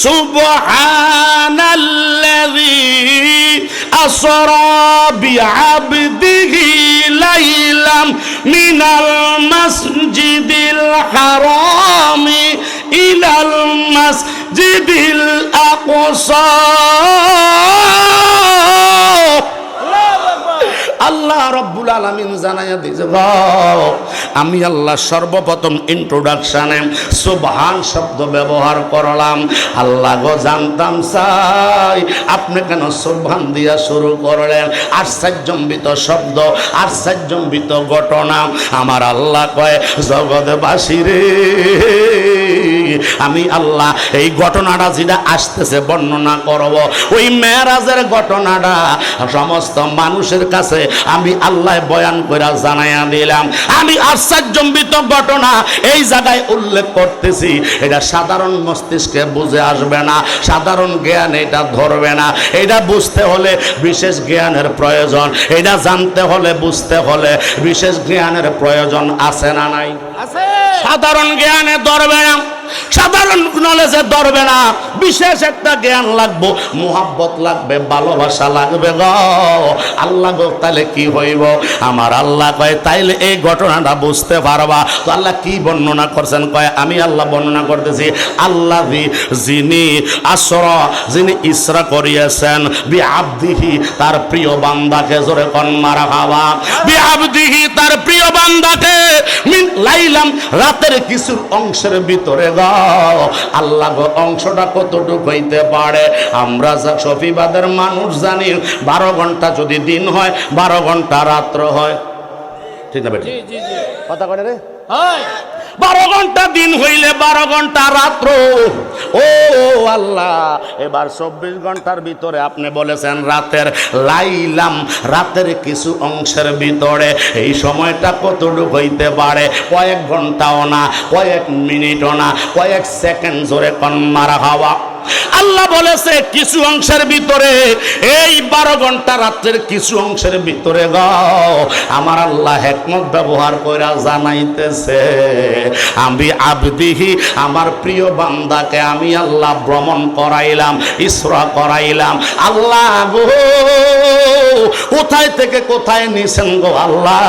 সুবহানাল্লাযী আসরা বিআবদিহি লাইলাম মিনাল মাসজিদিল হারামি ইলাল মাসজিদিল আকসা। আল্লাহ রাব্বুল আলামিন জানাইয়া দিয়েছে, আমি আল্লাহ সর্বপ্রথম ইন্ট্রোডাকশনে সুবহান শব্দ ব্যবহার করলাম। আল্লাহ গো জানতাম চাই আপনি কেন সুবহান দিয়া শুরু করলেন। আশ্চর্যম্বিত শব্দ, আশ্চর্যম্বিত ঘটনা। আমার আল্লাহ কয়, জগৎবাসী রে, আমি আল্লাহ এই ঘটনাটা যেটা আসতেছে বর্ণনা করব, ওই মেরাজের ঘটনাটা সমস্ত মানুষের কাছে আমি আল্লাহ বয়ান করে জানাইয়া দিলাম। আমি আশ্চর্যম্বিত ঘটনা এই জায়গায় উল্লেখ করতেছি, এটা সাধারণ মস্তিষ্কে বুঝে আসবে না, সাধারণ জ্ঞান এটা ধরবে না। এটা বুঝতে হলে বিশেষ জ্ঞানের প্রয়োজন, এটা জানতে হলে বুঝতে হলে বিশেষ জ্ঞানের প্রয়োজন আছে না নাই? আছে। সাধারণ জ্ঞানে ধরবে না, সাধারণ নলেজে ধরবে না, বিশেষ একটা জ্ঞান লাগবে, মোহাব্বত লাগবে, ভালোবাসা লাগবে গো। আল্লাহ গো তাইলে কি হইব? আমার আল্লাহ কয় তাইলে এই ঘটনাটা বুঝতে পারবা। তো আল্লাহ কি বর্ণনা করছেন? কয় আমি আল্লাহ বর্ণনা করতেছি, আল্লাহ যিনি আসরা, যিনি ইসরা করিয়েছেন বিআবদিহি, তার প্রিয় বান্দাকে, জোরে কোন মারহাবা, বিআবদিহি, তার প্রিয় বান্দাকে, মিন লাইলাম, রাতের কিছু অংশের ভিতরে আল্লাহ গো অংশটা কতটুকু হইতে পারে? আমরা শফিবাদের মানুষ জানি 12 ঘন্টা যদি দিন হয়, 12 ঘন্টা রাত্র হয়, ঠিক না বেটি? কথা কয় রে, 12 ঘন্টা দিন হইলে 12 ঘন্টা রাত্র। ও আল্লাহ, এবার 24 ঘন্টার ভিতরে আপনি বলেছেন রাতের, লাইলাম, রাতের কিছু অংশের ভিতরে। এই সময়টা কতটুকু হইতে পারে? কয়েক ঘন্টাও না, কয়েক মিনিটও না, কয়েক সেকেন্ড, জোরে কোন মারহাবা। আল্লাহ বলেছে কিছু অংশের ভিতরে, এই 12 ঘন্টা রাত্রের কিছু অংশের ভিতরে গো আমার আল্লাহ হিকমত ব্যবহার করে জানাইতেছে, আমি আবদিহি, আমার প্রিয় বান্দাকে আমি আল্লাহ ভ্রমণ করাইলাম, ইসরা করাইলাম। আল্লাহ গো কোথায় থেকে কোথায় নিছেন গো আল্লাহ,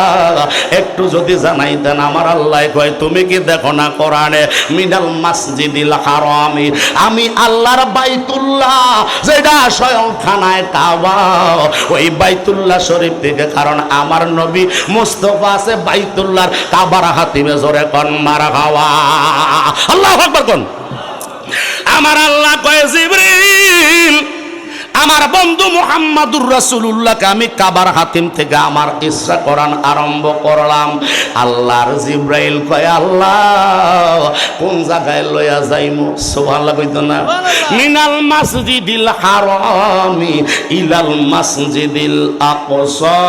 একটু যদি জানাইতেন। আমার আল্লাহ কয়, তুমি কি দেখো না কোরআনে, মিনাল মাসজিদিল হারামি, আমি আল্লাহর বাইতুল্লাহ, যেটা স্বয়ং খানায় কাবা, ওই বাইতুল্লাহ শরীফ থেকে, কারণ আমার নবী মুস্তাফা আছে বাইতুল্লাহর কাবার হাতিমে, জোরে কোন মারহাবা, আল্লাহু আকবার কোন। আমার আল্লাহ কয়, জিবরিল, আমার বন্ধু মুহাম্মাদুর রাসূলুল্লাহকে আমি কাবার হাতিম থেকে আমার ইসরা কোরআন আরম্ভ করলাম। আল্লাহর জিবরাইল কয়, আল্লাহ কোন জায়গায় লইয়া যাইমু? সুবহানাল্লাহ কইতো না? মিনাল মাসজিদিল হারামি ইলাল মাসজিদিল আকসা।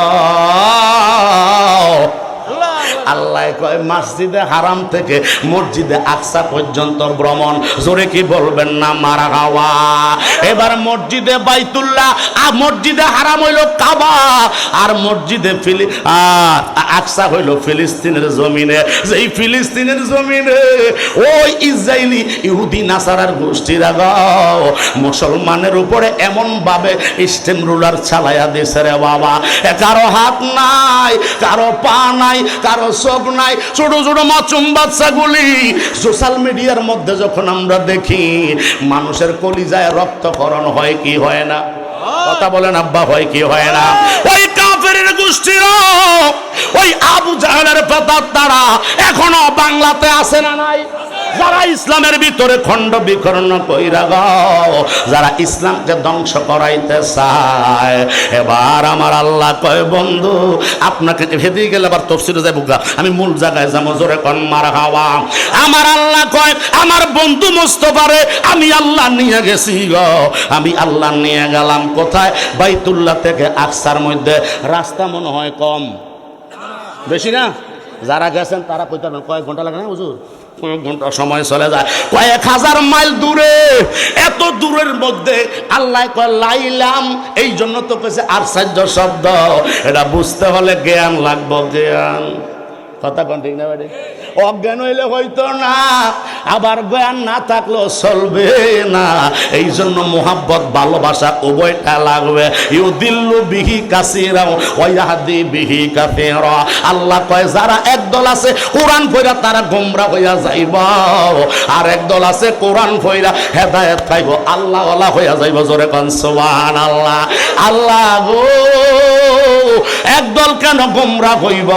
আল্লাহ কয় মসজিদে হারাম থেকে মসজিদে আকসা পর্যন্ত ভ্রমণ, জোরে কি বলবেন না মারহাবা। এবার মসজিদে বাইতুল্লাহ আর মসজিদে হারাম হইল কাবা, আর মসজিদে আকসা হইল ফিলিস্তিনের জমিনে। যেই ফিলিস্তিনের জমিনে ওই ইসরায়েলি ইহুদি নাসারার গোষ্ঠীরা মুসলমানের উপরে এমন ভাবে স্টেম রুলার চালাইয়া দিছে রে বাবা, কারো হাত নাই, কারো পা নাই, কারো চোখ নাই, ছোট ছোট মাসুম বাচ্চাগুলি সোশ্যাল মিডিয়ার মধ্যে যখন আমরা দেখি, মানুষের কলিজায় রক্তক্ষরণ হয় কি হয় না? কথা বলেন আব্বা, হয় কি হয় না? ওই কাফেরের গোষ্ঠীরা, ওই আবু জাহেলের পেতার তারা এখনো বাংলাতে আছে না নাই? যারা ইসলামের ভিতরে খণ্ড বিখণ্ড কইরা গাও, যারা ইসলামকে ধ্বংস করাইতে চায়। এবার আমার আল্লাহ কয়, বন্ধু আপনাকে ভেদিয়ে গেলে আবার তফসিরে যাবো গা, আমি মূল জায়গায় যাবো, জোরে কোন মারহাবা। আমার আল্লাহ কয়, আমার বন্ধু মুস্তাফারে আমি আল্লাহ নিয়ে গেছি গো, আমি আল্লাহ নিয়ে গেলাম কোথায়? বাইতুল্লাহ থেকে আকসার মধ্যে রাস্তা মনে হয় কম, বেশি না? যারা গেছেন তারা কইতে পারবেন কয়েক ঘন্টা লাগে না হুজুর? ঘন্টা সময় চলে যায়, কয়েক হাজার মাইল দূরে। এত দূরের মধ্যে আল্লাহ কয় লাইলাম, এই জন্য তো কেছে আশ্চর্য শব্দ। এটা বুঝতে হলে জ্ঞান লাগবে, জ্ঞান। কথা কোন ঠিক না বেড়ে? অজ্ঞান হইলে হয়তো না, আবার জ্ঞান না থাকলেও চলবে না। এই জন্য মোহাব্বত ভালোবাসা উভয়টা লাগবে। ইউদিল্লু বিহি কাসীরা ওয়া ইয়াহদি বিহি কাসীরা। আল্লাহ কয় যারা একদল আছে কোরআন পড়া তারা গোমরা হইয়া যাইব, আর একদল আছে কোরআন পড়া হেদায়েত পাইব, আল্লাহ ওয়ালা হইয়া যাইব। জোরে কোন সুবহানাল্লাহ। আল্লাহ গো, একদল কেন গোমরা হইব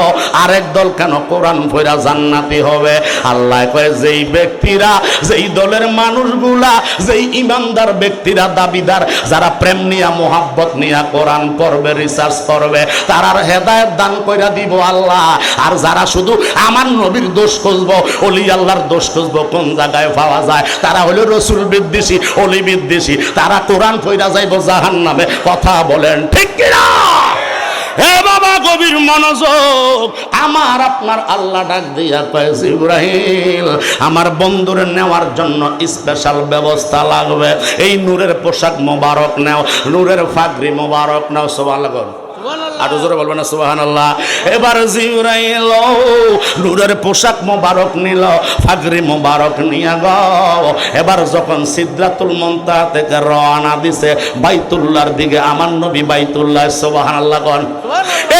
আর একদল কেন কোরআন পড়া জান্নাতি হবে? আল্লাহ কয় যেই ব্যক্তিরা, যেই দলের মানুষগুলা, যেই ইমানদার ব্যক্তিরা, দাবিদার, যারা প্রেম নিয়া মোহাব্বত নিয়া কোরআন পড়বে, রিসার্চ করবে, তারার হেদায়েত দান কইরা দিব আল্লাহ। আর যারা শুধু আমার নবীর দোষ খুঁজবো, ওলি আল্লাহর দোষ খুঁজবো, কোন জায়গায় পাওয়া যায়, তারা হলো রসুল বিদ্বেষী, অলি বিদ্বেষী, তারা কোরআন পড়া যাইব জাহান্নামে। কথা বলেন ঠিক কিনা? হে বাবা, গভীর মনোযোগ। আমার আপনার আল্লাহ ডাক দিয়া কয় জিবরাইল, আমার বন্ধুরে নেওয়ার জন্য স্পেশাল ব্যবস্থা লাগবে। এই নূরের পোশাক মোবারক নাও, নূরের পাগড়ি মোবারক নাও। সুবহানাল্লাহ। আরো জোরে বলবেন না সুবহানাল্লাহ। এবার জিবরাইল নূরের পোশাক মোবারক নিল, পাগড়ি মোবারক নিয়ে গো। এবার যখন সিদরাতুল মুনতাহা থেকে রওনা দিছে বাইতুল্লাহর দিকে, আমার নবী বাইতুল্লাহ, সুবহানাল্লাহ কোন।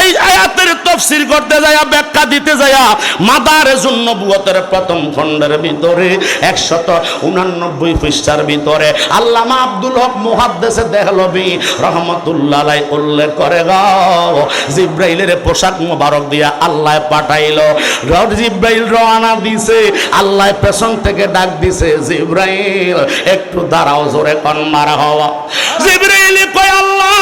এই আয়াতের তাফসীর করতে যায়, ব্যাখ্যা দিতে যায়, মাদারেজুন নবুয়তের প্রথম খণ্ডের ভিতরে 189 পৃষ্ঠার ভিতরে আল্লামা আব্দুল হক মুহাদ্দিসে দেহলভী রহমাতুল্লাহ আলাইহি উল্লেখ করে গো, জিব্রাইলের পোশাক মোবারক দিয়া আল্লাহ পাঠাইলো। জিব্রাইল রওনা দিছে, আল্লাহ পেছন থেকে ডাক দিছে, জিব্রাইল একটু দাঁড়াও। জোরে কোন মারহাবা। জিব্রাইল কয় আল্লাহ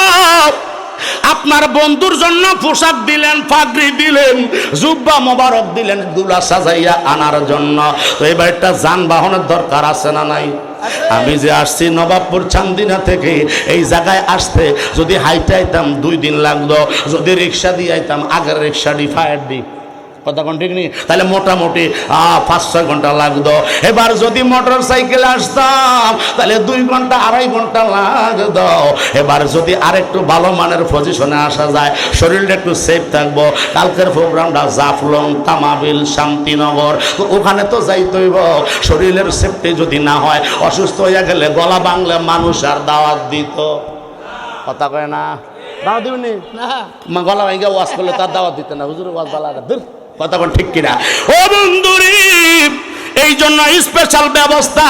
আপনার বন্ধুর জন্য পোশাক দিলেন, পাগড়ি দিলেন, জুব্বা মোবারক দিলেন দুলা সাজাইয়া আনার জন্য, তো এবার একটা যানবাহনের দরকার আছে না নাই? আমি যে আসছি নবাবপুর চান্দিনা থেকে, এই জায়গায় আসতে যদি হাইটে আইতাম 2 দিন লাগতো, যদি রিক্সা দিয়ে আইতাম, আগের রিক্সাটি ফায়ার দি, কথা কোন ঠিক নেই, তাহলে মোটামুটি 5-6 ঘন্টা লাগতো। এবার যদি মোটর সাইকেল আসতাম তাহলে 2 ঘন্টা 2.5 ঘন্টা লাগতো। এবার যদি আরেকটু ভালো মানের পজিশনে আসা যায়, শরীরটা একটু সেফ থাকবো। কালকের প্রোগ্রামটা জাফলং, তামাবিল, শান্তিনগর, তো ওখানে তো যাইতে হইব। শরীরের সেফটি যদি না হয়, অসুস্থ হইয়া গেলে গলা বাংলা মানুষ আর দাওয়াত দিত, কথা কয় না? দাওয়াত দিবনি না, গলা ভাঙ্গা ওয়াজ করলে তার দাওয়াত দিতে না, হুজুর ওয়াজ বালাটা দূর, কথা কোন ঠিক কিনা? ও বন্ধুরি, এই জন্য স্পেশাল ব্যবস্থা।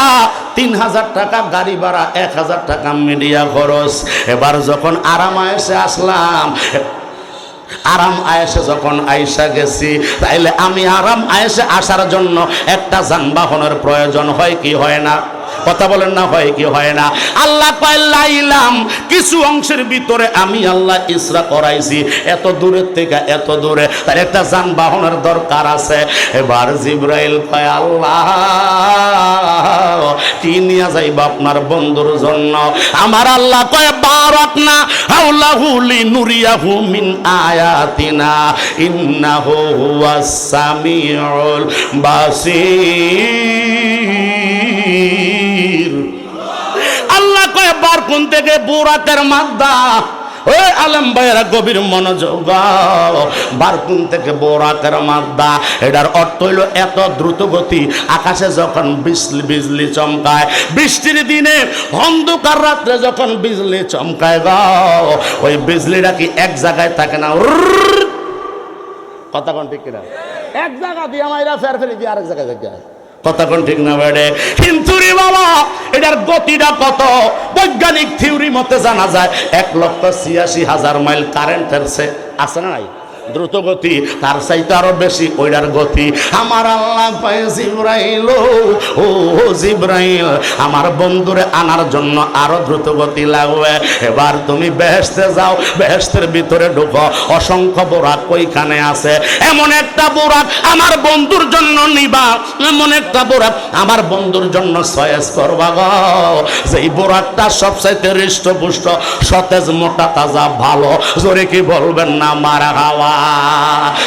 3000 টাকা গাড়ি ভাড়া, 1000 টাকা মিডিয়া খরচ। এবার যখন আরাম আয়েশে আসলাম, আরাম আয়েশে যখন আইসা গেছি, তাইলে আমি আরাম আয়েশে আসার জন্য একটা যানবাহনের প্রয়োজন হয় কি হয় না? কথা বলেন না, হয় কি হয় না? আল্লাহ পাইলাম কিছু অংশের ভিতরে আমি আল্লাহ ইসরা করাইছি, এত দূরের থেকে এত দূরে, তার একটা যানবাহনের দরকার আছে। এবার জিবরাইল কয় আল্লাহ কি নিয়ে যাইব আপনার বন্ধুর জন্য? আমার আল্লাহ কয় বারাকনা হাওলাহু লিনুরিয়াহু মিন আয়াতিনা ইন্নাহু হুয়াস সামিউল বাসীর। আল্লাহ কয় বারকুন থেকে বুরাকের মাদ্দা, ওই আলেম ভাইয়েরা গভীর মনোযোগ, বারকুন থেকে বোরাকের মাদ্দা, এটার অর্থ হইল এত দ্রুত গতি। আকাশে যখন বিজলি চমকায়, বৃষ্টির দিনে অন্ধকার রাত্রে যখন বিজলি চমকায় গো, ওই বিজলিটা কি এক জায়গায় থাকে না? কথা কোন ঠিক কিনা? এক জায়গা দিয়ে আমারা ফের ফেরে দিয়ে আরেক জায়গায় যায়, কথা কোন ঠিক না বেড়ে? কিন্তু রে বাবা, এটার গতিটা কত? বৈজ্ঞানিক থিওরি মতে জানা যায় 1,86,000 মাইল কারেন্টের সে আছে না নাই? দ্রুত গতি, তার চাইতে আরো বেশি ওইটার গতি। আমার আল্লাহ পায় জিবরাইল, ও জিবরাইল, আমার বন্ধুরে আনার জন্য আরো দ্রুত গতি লাগবে। এবার তুমি বেহেশতে যাও, বেহেশতের ভিতরে ঢুকো, অসংখ্য বোরাক ওইখানে আছে। এমন একটা বোরাক আমার বন্ধুর জন্য নিবা, এমন একটা বোরাক আমার বন্ধুর জন্য চয়েস করবা গো, যেই বোরাকটা সবচাইতে হৃষ্টপুষ্ট, সতেজ, মোটা, তাজা, ভালো। জোরে কি বলবেন না মারহাবা?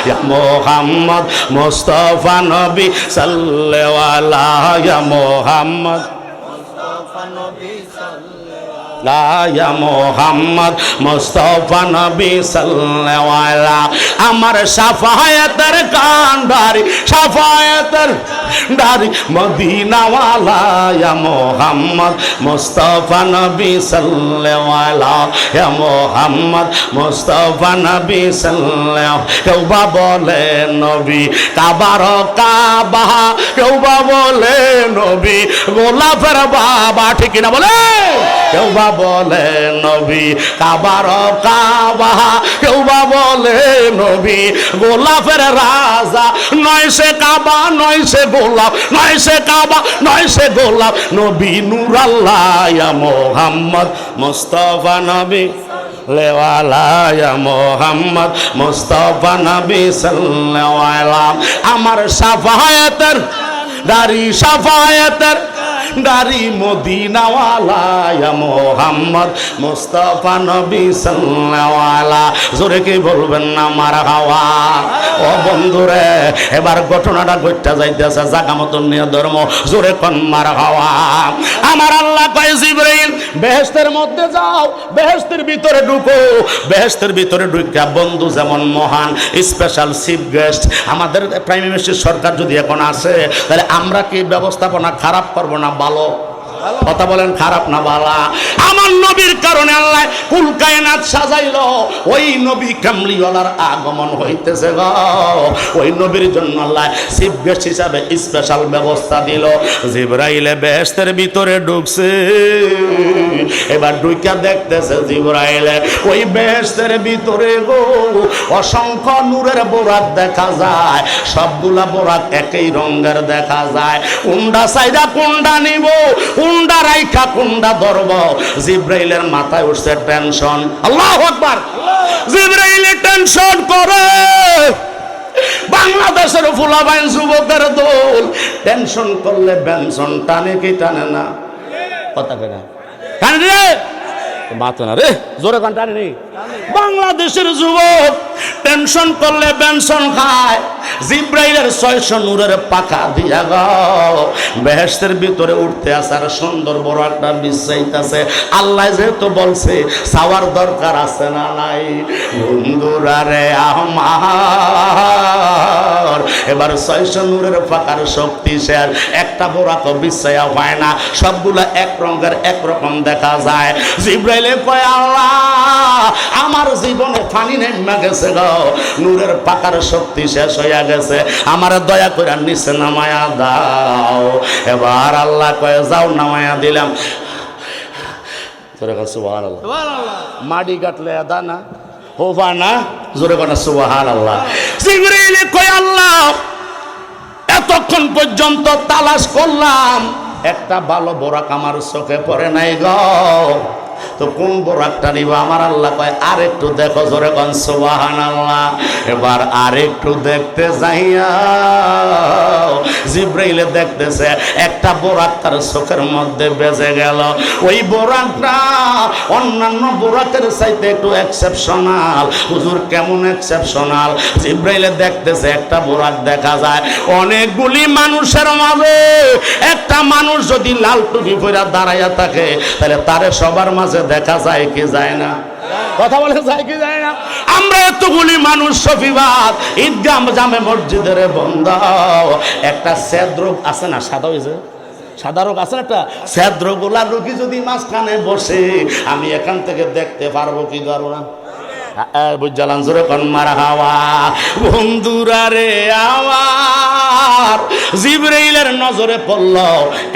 ইয়া মুহাম্মদ মুস্তাফা নবী সাল্লাল্লাহু আলাইহি, ইয়া মুহাম্মদ মুস্তাফা নবী সাল্লাল্লাহু ইয়া মুহাম্মদ মুস্তাফা নবী সাল্লাল্লাহু আলাইহি আমার শাফায়াতের কান্ডারি শাফায়াতের দারি মদিনা ওয়ালা ইয়া মুহাম্মদ মুস্তাফা নবী সাল্লাল্লাহু আলাইহি ইয়া মুহাম্মদ মুস্তাফা নবী সাল্লাল্লাহু কেউ বা বলে নবী কাবার কাবা কেউ বা বলে নবী গোলাপের বাবা ঠিক না বলে কেউ বা বলে নবী কাবার কাবা কেউ বা বলে নবী গোলাপের রাজা নয় সে কাবা নয় সে গোলাপ নয় সে কাবা নয় সে গোলাপ নবী নূর আল্লাহ ইয়া মুহাম্মদ মুস্তাফা নবী লেওয়ালা ইয়া মুহাম্মদ মুস্তাফা নবী সাল্লাল্লাহু আলাইহি আমার শাফায়াতের দারি শাফায়াতের দারি মদিনা ওয়ালা ইয়া মুহাম্মদ মুস্তাফা নবী সাল্লাল্লাহু আলাইহি জোরে কি বলবেন না মারহাবা ও বন্ধুরে এবার ঘটনাটা ঘটতে যাইতেছে জায়গা মতন নিয়ে ধর্ম জোরে কোন মারহাবা আমার আল্লাহ কয় জিবরাইল বেহেশতের মধ্যে যাও বেহেশতের ভিতরে ঢুকো বেহেশতের ভিতরে ঢুকা বন্ধু যেমন মহান স্পেশাল চিফ গেস্ট আমাদের প্রাইম মিনিস্টার সরকার যদি এখন আসে তাহলে আমরা কি ব্যবস্থাপনা খারাপ করব না ভালো কথা বলেন খারাপ না বালা আমার নবীর কারণে আল্লাহ কুল কায়নাত সাজাইলো ওই নবী কামলিওয়ালার আগমন হইতেছে গো ওই নবীর জন্য আল্লাহ চিফ গেস্ট হিসাবে স্পেশাল ব্যবস্থা দিল জিবরাইল বেহেশতের ভিতরে ঢুকছে এবার ঢুইকা দেখতেছে জিবরাইল ওই বেহেশতের ভিতরে গো অসংখ্য নূরের বোরাক দেখা যায় সবগুলা বোরাক একই রঙের দেখা যায় কোনটা চাইদা কোনটা নিব কুন্ডা রাইখা কুন্ডা ধরব জিবরাইলের মাথায় উঠছে টেনশন আল্লাহু আকবার জিবরাইলের টেনশন করে বাংলাদেশের ফুলাবাইন যুবকের দল টেনশন করলে বেনশন টানে কি টানে না কথা কেনা টানে রে বাত না রে জোরে কান টানে রে বাংলাদেশের যুবক টেনশন করলে বেনশন খায় জিবরাইলের 600 নূরের পাখা দিয়া গো বেহেশতের ভিতরে উঠতে আসার সুন্দর বড় একটা বিশ্বাইতাছে আল্লাহ যেহেতু বলছে সাওয়ার দরকার আছে না নাই বন্ধুরা রে আমার এবার 600 নূরের পাখার শক্তি শেষ একটা বড় তো বিশ্বাইয়া হয় না সবগুলা এক রঙের এক রকম দেখা যায় জিবরাইলে কয় আল্লাহ আমার জীবনে পানি নেমে গেছে গো নূরের পাখার শক্তি শেষ হইয়া গেছে আমার দয়া করে নিচে নামায়া দাও এবার আল্লাহ কয়ে যাও নামায়া দিলাম সুবহানাল্লাহ মাটি কাটলে দা না হোবা না জোরে কথা সুবহানাল্লাহ জিবরাইল কয় আল্লাহ এতক্ষণ পর্যন্ত তালাশ করলাম একটা ভালো বোরাক আমার চোখে পড়ে নাই গো তো কোন বোরাকটা নিব আমার আল্লাহ কয় আরেকটু দেখো জোরে কোন সুবহানাল্লাহ এবার আরেকটু দেখতে যাইয়া জিবরাইলে দেখতেছে একটা বোরাক তার চোখের মধ্যে বেজে গেল ওই বোরাকটা অন্যান্য বোরাকের চাইতে একটু এক্সেপশনাল হুজুর কেমন এক্সেপশনাল জিবরাইলে দেখতেছে একটা বোরাক দেখা যায় অনেকগুলি মানুষের মাঝে একটা মানুষ যদি লাল টুপি পরে দাঁড়াইয়া থাকে তাহলে তারে সবার মাঝে দেখা যায় কি যায় না কথা বলে যায় কি যায় না আমরা এতগুলি মানুষ শফিবাদ ঈদগাহ জামে মসজিদের বন্ধ একটা সেদ্রোগ আছে না সাদা হয়েছে সাদা রোগ আছে একটা সেদ্রোগুলা রোগী যদি মাঝখানে বসে আমি এখান থেকে দেখতে পারবো কি পারবো না বুঝলাম জোরে কোন মারহাবা বন্ধুরা রে আমার জিবরাইলের নজরে পড়ল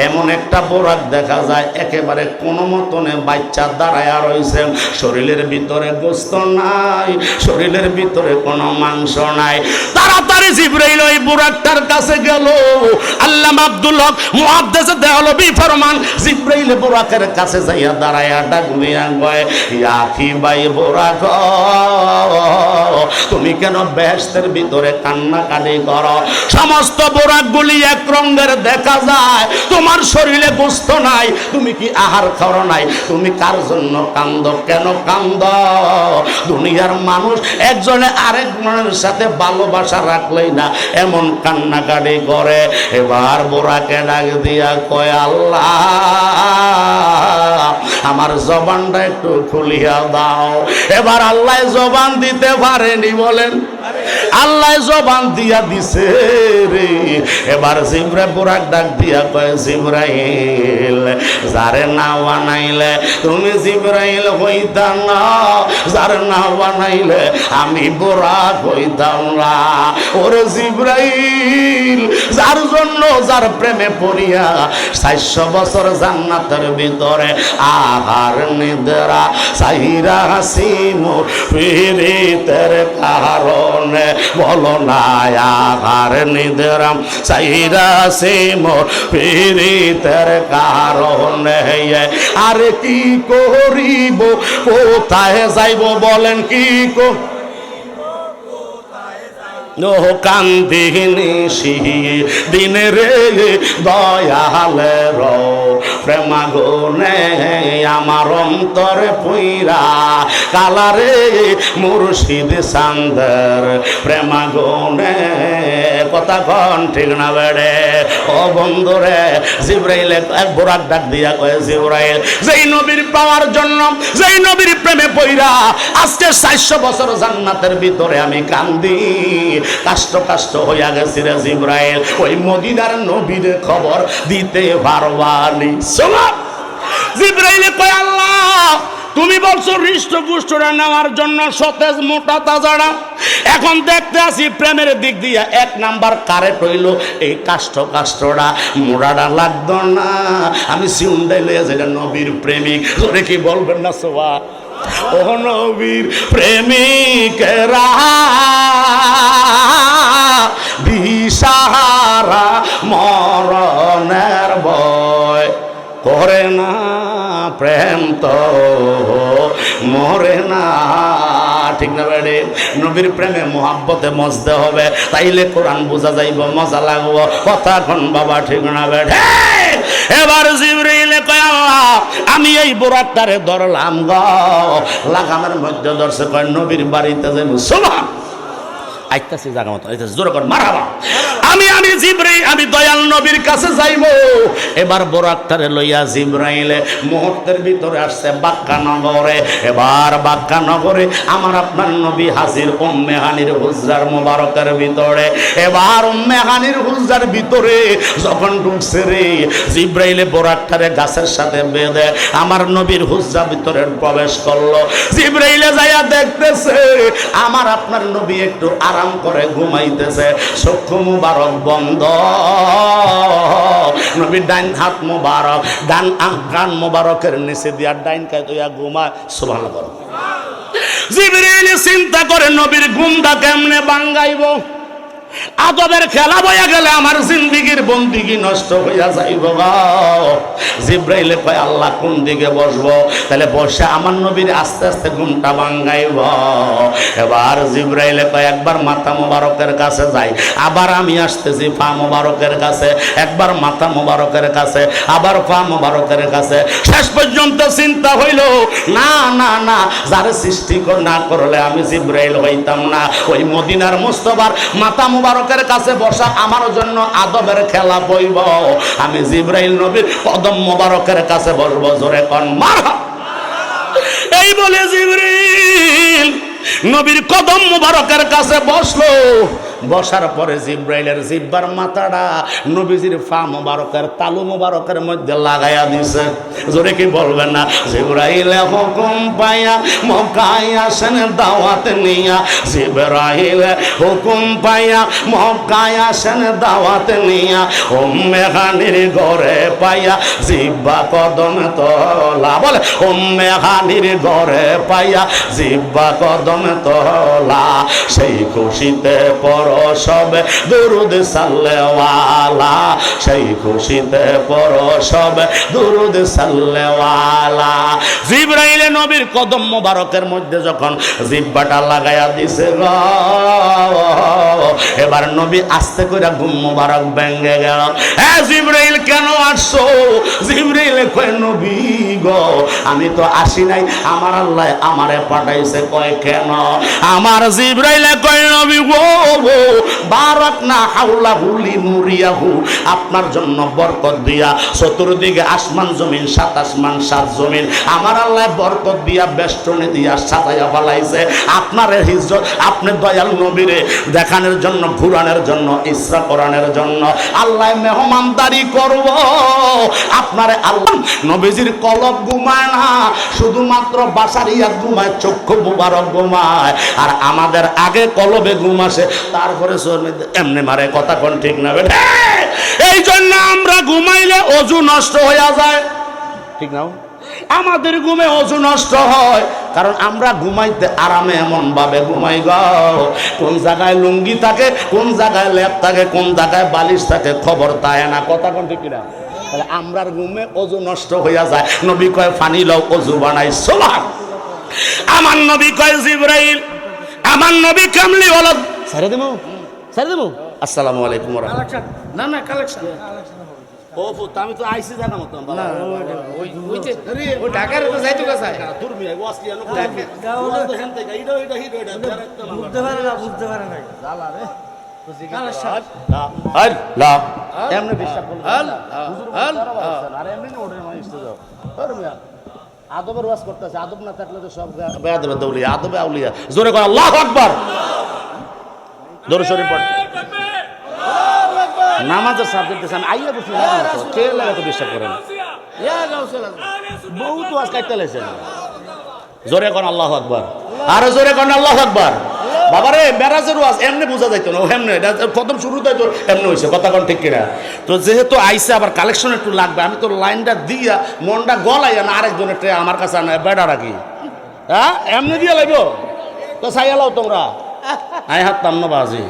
এমন একটা বোরাক দেখা যায় একেবারে কোনো মতনে বাচ্চা দাঁড়ায়া রয়েছে শরীরের ভিতরে গোস্ত নাই শরীরের ভিতরে কোনো মাংস নাই তাড়াতাড়ি জিবরাইল ওই বোরাকটার কাছে গেল আল্লামা আব্দুল হক মুহাদ্দিস দেহলভী ফরমান জিবরাইল বোরাকের কাছে যাইয়া দাঁড়ায়া ডাক দিয়া কয় ইয়া কি ভাই বোরাক তুমি কেন বেহেশতের ভিতরে কান্নাকাটি করো সমস্ত বোরাকগুলি এক রঙের দেখা যায় তোমার শরীরে গোস্ত নাই তুমি কি আহার খাও নাই তুমি কার জন্য কান্দ কেন কান্দ দুনিয়ার মানুষ একজনে আরেকজনের সাথে ভালোবাসা রাখলেই না এমন কান্নাকাটি করে এবার বোরাকে ডাক দিয়া কয় আল্লাহ আমার জবানটা একটু খুলিয়া দাও। এবার আল্লাহ জবান দিতে পারেনি বলেন, আল্লাহ জবান দিয়া দিছে রে। এবার জিবরাইল বুরাক ডাক দিয়া কয় জিবরাইল যারে না বানাইলে তুমি জিবরাইল হইতাম না, যারে না বানাইলে আমি বুরাক হইতাম না। ওরে জিবরাইল যার জন্য যার প্রেমে পড়িয়া 400 বছর জান্নাতের ভিতরে আহার নিদ্রা সাইরা হাসিমু ফিরিতের কারণে বলো না আহার নিদ্রাম সাইরা হাসিমু ফিরিতের কারণে। আরে কি করিব কোথায় যাইব বলেন, কি কান্দিনি দিন রে দয়ালের প্রেমাগুনে আমার অন্তরে পুইরা কালারে মুর্শিদ চান্দের প্রেমাগুনে। কথা কন ঠিক না বেড়ে ও বন্ধুরে। জিবরাইল এক বুরাক ডাক দিয়া কয় জিবরাইল যেই নবীর পাওয়ার জন্য, যেই নবীর প্রেমে পইরা আজকে 400 বছর জান্নাতের ভিতরে আমি কান্দি, কষ্ট হইয়া গেছি রে জিবরাইল, ওই মদিনার নবীর খবর দিতে পারবানি? জিবরাইল কয় আল্লাহ তুমি বলছো হৃষ্টপুষ্টরা নেওয়ার জন্য সতেজ মোটা তাজারা, এখন দেখতে আসি প্রেমের দিক দিয়ে 1 নাম্বার কারেক্ট হইল এই কাষ্টটা মোড়াটা লাগতো না। আমি সিউন্ডাই লইয়া যাই নবীর প্রেমিক, তোরে কি বলবেন না সোয়া? ও নবীর প্রেমিকেরা দিশাহারা মরণের ভয় করে না, প্রেম তো মরে না। ঠিক না বেড়ে? নবীর প্রেমে মোহাব্বতে মজতে হবে, তাইলে কোরআন বোঝা যাইব, মজা লাগবো। কথা কোন বাবা ঠিক না বেড়ে? এবার জিবরাইল কয় আল্লাহ আমি এই বুরাকটারে ধরলাম গো, লাগামের মধ্যে ধরছে, কয় নবীর বাড়িতে যাইব। সুবহান আইতাছে জায়গা মতো আইতাছে, জোরে কর মারহাবা। আমি জিবরাইল আমি দয়াল নবীর কাছে যাইব। এবার বোরাকটারে লইয়া জিবরাইলে মুহূর্তের ভিতরে আসছে বাক্কা নগরে। এবার বাক্কা নগরে আমার আপনার নবী হাজির উম্মে হানির হুজরার মোবারকের ভিতরে। এবার উম্মে হানির হুজরার ভিতরে যখন ঢুকছে রে জিবরাইলে বোরাকটারে গাছের সাথে বেঁধে আমার নবীর হুজরার ভিতরে প্রবেশ করলো। জিবরাইলে যাইয়া দেখতেছে আমার আপনার নবী একটু আরাম করে ঘুমাইতেছে, চক্ষু মুবারক বন্ধ, নবীর ডাইন হাত মুবারক ডান কান মুবারকের নিচে দিয়া ডাইন কায় তুইয়া ঘুমায়। সুবহানাল্লাহ। জিবরাইল চিন্তা করে নবীর ঘুমটা কেমনে ভাঙাইব, আদবের খেলা বইয়া গেলে আমার জিন্দিগির বন্দিগি নষ্ট হইয়া যাইব। জিবরাইলে কয় আল্লাহ কোন দিকে বসবো? তাহলে বসে আমার নবীর আস্তে আস্তে ঘুমটা ভাঙাইব। এবার জিবরাইলে কয় একবার মাথা মোবারকের কাছে যাই, আবার আমি আসতেছি পা মোবারকের কাছে, একবার মাথা মোবারকের কাছে, আবার পা মোবারকের কাছে। শেষ পর্যন্ত চিন্তা হইল না না না, যারে সৃষ্টি না করলে আমি জিবরাইল হইতাম না। ওই মদিনার মুস্তাফার মাথা মুবারকের কাছে বসা আমার জন্য আদবের খেলা বইব। আমি জিবরাইল নবীর কদম মুবারকের কাছে বসবো। জোরে কোন মারহাবা। এই বলে জিবরাইল নবীর কদম মুবারকের কাছে বসলো। বসার পরে জিবরাইলের জিব্বার মাথাটা নবীজির পা মুবারকের তালু মুবারকের মধ্যে লাগাইয়া দিছে। জোরে কি বলবেন না? জিবরাইল হুকুম পাইয়া মক্কায় আসেন দাওয়াত নিয়া, জিবরাইল হুকুম পাইয়া মক্কায় আসেন দাওয়াত নিয়া, উম্মে হানির ঘরে পাইয়া জিব্বা কদম তোলা। বলে উম্মে হানির ঘরে পাইয়া জিব্বা কদম তোলা। সেই খুশিতে পর সবে দুরুদ সাল্লেওয়ালা, সেই খুশিতে পর সবে দুরুদ সাল্লেওয়ালা। জিবরাইল নবীর কদম মোবারকের মধ্যে যখন জিব্বাটা লাগাইয়া দিছে গো, এবার নবী আস্তে করে ঘুম মোবারক ভেঙে গেল। হ্যাঁ জিবরাইল কেন আসছো? জিবরাইল কয় নবী গো আমি তো আসি নাই, আমার আল্লাহ আমারে পাঠাইছে। কয় কেন? আমার জিবরাইল কয় নবী গো বারাকনা হাওলাহু লিনুরিয়াহু, আপনার জন্য বরকত দিয়া চতুর্দিকে আসমান জমিন, সাত আসমান সাত জমিন আমার আল্লাহ বরকত দিয়া বেষ্টনী দিয়া সাজাইয়া ফেলাইছে। আপনার হিজরত, আপনি দয়াল নবীরে দেখানোর জন্য, ঘুরানোর জন্য, ইসরা করানোর জন্য আল্লাহ মেহমানদারি করব আপনারে। আল্লাহ নবীজির কলব ঘুমায় না, শুধুমাত্র বাসারিয়া ঘুমায়, চক্ষু মুবারক ঘুমায়, আর আমাদের আগে কলবে ঘুম আসে, তারপরে এমনি মারে। কথা কোন ঠিক না বেটা? এই জন্য আমরা ঘুমাইলে অজু নষ্ট হয়ে যায়, ঠিক না? আমাদের ঘুমে অজু নষ্ট হয়, কারণ আমরা ঘুমাইতে আরামে এমন ভাবে ঘুমাই গো, কোন জায়গায় লুঙ্গি থাকে, কোন জায়গায় লেপ থাকে, কোন জায়গায় বালিশ থাকে, খবর তাই না। কথা কোন ঠিক না? তাহলে আমরার ঘুমে অজু নষ্ট হইয়া যায়। নবী কয় পানি লও, অজু বানাই। সুবহান। আমার নবী কয় জিবরাইল, আমার নবী কামলি ওয়ালা ছেড়ে দেবো, ছেড়ে দেবো। আসসালামু আলাইকুম ওয়া রাহমাতুল্লাহ। না না কালেকশন ও আমি তো আইসি জানা মত না, ওই ঢাকার তো যাইতো কাছে দূর মিয়া ওয়াসলি আনো ওয়াস তো হেন থেকে এটা হিট এটা বুঝতে পারে না জালা রে কালেকশন হল লা এমনে বিশ্বাস করুন হল হল আরে এমনি ওরে মানে ইস্তে যাও আর মিয়া আদবের ওয়াজ করতেছে, আদব না থাকলে তো সব বেয়াদবে দৌলিয়া, আদবে আউলিয়া। জোরে কর আল্লাহু আকবার। দরুদ শরীফ পড়। নামাজের সাবজেক্ট আমি আইয়া বসি না, কে লাগে তো বিশ্বাস করেন বহুত ওয়াজ কাটতে লাইছেন। জোরে কোন আল্লাহু আকবার, আর জোরে কোন আল্লাহু আকবার। বাবারে মেরাজের ওয়াজ এমনি বোঝা যাইতো না, ও এমনি প্রথম শুরুতে তো এমনি হইছে। কথা কোন ঠিক কিনা? তো যেহেতু আইসে আবার কালেকশন একটু লাগবে, আমি তো লাইনটা দিয়া মনটা গলাইয়া না আরেকজনের ট্রে আমার কাছে আনা বেড়া রাখি। হ্যাঁ এমনি দিয়ে লাগবো তো চাইয়ালাও তোমরা আই হাত তাম না বাজি।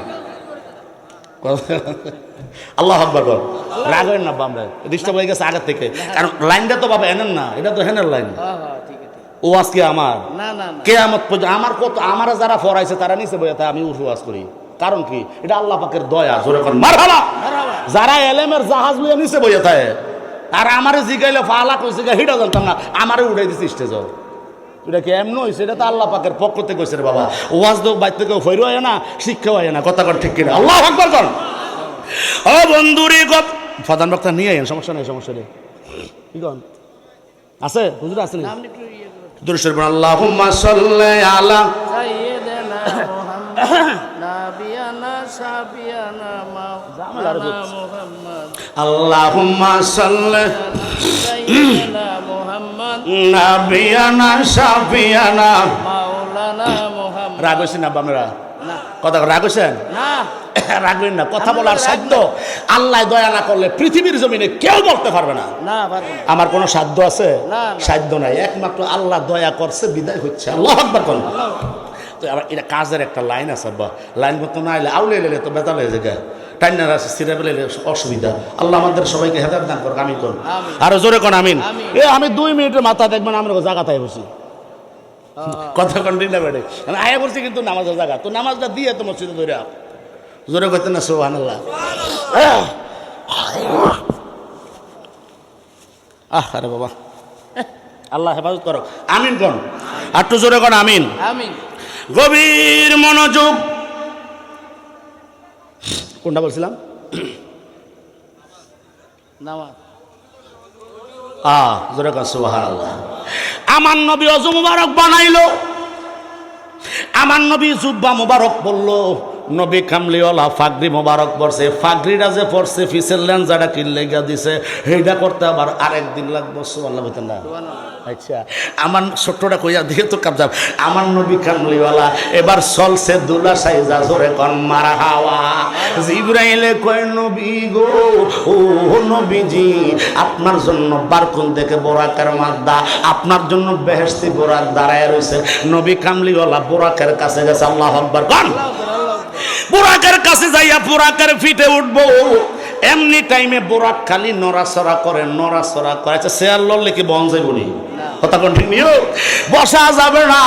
আল্লাহ আকবার কর, রাগ হয় না বামরা, ডিস্টার্ব হয়ে গেছে আগের থেকে, কারণ লাইনটা তো বাবা এনেন না, এটা তো হেনের লাইন। ও আজকে আমার কেয়ামত পর্যন্ত আমার কত, আমার যারা ফরাইছে তারা নিচে বইয়া থাকে, আমি উঠে ওয়াজ করি। কারণ কি? এটা আল্লাহ পাকের দয়া। জোরে কর মারহাবা। যারা এলেমের জাহাজ লইয়া নিচে বইয়া থাকে, আর আমারে জিগাইলে ফালা কইছে হিটা জানতাম না, আমারে উঠাই দিছে স্টেজ। এটা কি এমন হয়েছে? এটা তো আল্লাহ পাকের পক্ষ থেকে হয়েছে রে বাবা। ওয়াজ তো বাইর থেকে ফেরো হয় না, শিক্ষা হয় না। কথা কর ঠিক কিনা? আল্লাহ আকবার কর। ও বন্ধুরে গপ প্রধান বক্তা নিয়ে আইন, সমস্যা নেই, সমস্যা নেই। কি কন আছে হুজুর আছে না? দরুদ শরীফ আল্লাহুম্মা সাল্লি আলা সাইয়্যিদিনা মুহাম্মদ নাবিয়ানা সাবিয়ানা মাওলানা মুহাম্মদ। আল্লাহুম্মা সাল্লি সাইয়্যিদিনা মুহাম্মদ নাবিয়ানা সাবিয়ানা মাওলানা মুহাম্মদ। রাগ হইছেন না আপনারা? না কথা রাগ হইছেন না? রাখবেন না, কথা বলার সাধ্য আল্লাহ দয়া না করলে পৃথিবীর জমিনে কেউ বলতে পারবে না। আমার কোনো সাধ্য আছে? সাধ্য নাই, একমাত্র আল্লাহ দয়া করছে, বিদায় হচ্ছে। আল্লাহু আকবার কোন। তো আবার এটা কাজের একটা লাইন আছে, বা লাইন মতো না এলে আউলে এলে তো বেতাল হয়ে যায়, টাইনার আছে সিরাবেল এলে অসুবিধা। আল্লাহ আমাদের সবাইকে হেদায়েত দান করুক, আমিন করুন। আর জোরে কোন আমিন। আমি 2 মিনিটের মাথা দেখবেন আমরা জায়গাটায় বসি, কথা কন্টিনিউ বেড়ে আয়া বলছি, কিন্তু নামাজের জায়গা তো নামাজটা দিয়ে তো মসজিদে ধরে জোরে করতেন না সুবহানাল্লাহ। আরে বাবা আল্লাহ হেফাজত করো, আমিন কোন। আর একটু জোরে কোন আমিন। গভীর মনোযোগ। কোনটা বলছিলাম? নামাজ। জোরে কোন সুবহানাল্লাহ। আমার নবী ওযু মুবারক বানাইলো, আমার নবী জুব্বা মুবারক পরলো, নবী কামলিওয়ালা ফাগরি মোবারক পড়ছে। ফাগরিটা যে পড়ছে ফিসের লেন্সাটা কিনলে গিয়া দিছে, সেইটা করতে আবার আরেকদিন লাগবো। সুবহানাল্লাহ বলতেন না? আচ্ছা আমার ছোট্টটা কইয়া দিয়ে তো কাপ যাব। আমার নবী কামলিওয়ালা এবার চলছে দুলা সাইজা, জোরে কন মারহাবা। জিবরাইলে কয় নবী গো, ও নবীজি আপনার জন্য বারকুন থেকে বোরাকের মাদ্দা, আপনার জন্য বেহেশতি বোরাক দাঁড়ায় রয়েছে। নবী কামলিওয়ালা বোরাকের কাছে গেছে। আল্লাহু আকবার কোন। বোরাকের কাছে যাইয়া বোরাকের ফিটে উঠবো, এমনি টাইমে বোরাক খালি নড়াচড়া করে, নড়াচড়া করে। আচ্ছা শেয়ার লড়লে কি বন যাইব নি? কথা কন্টিনিউ, বসা যাবে না।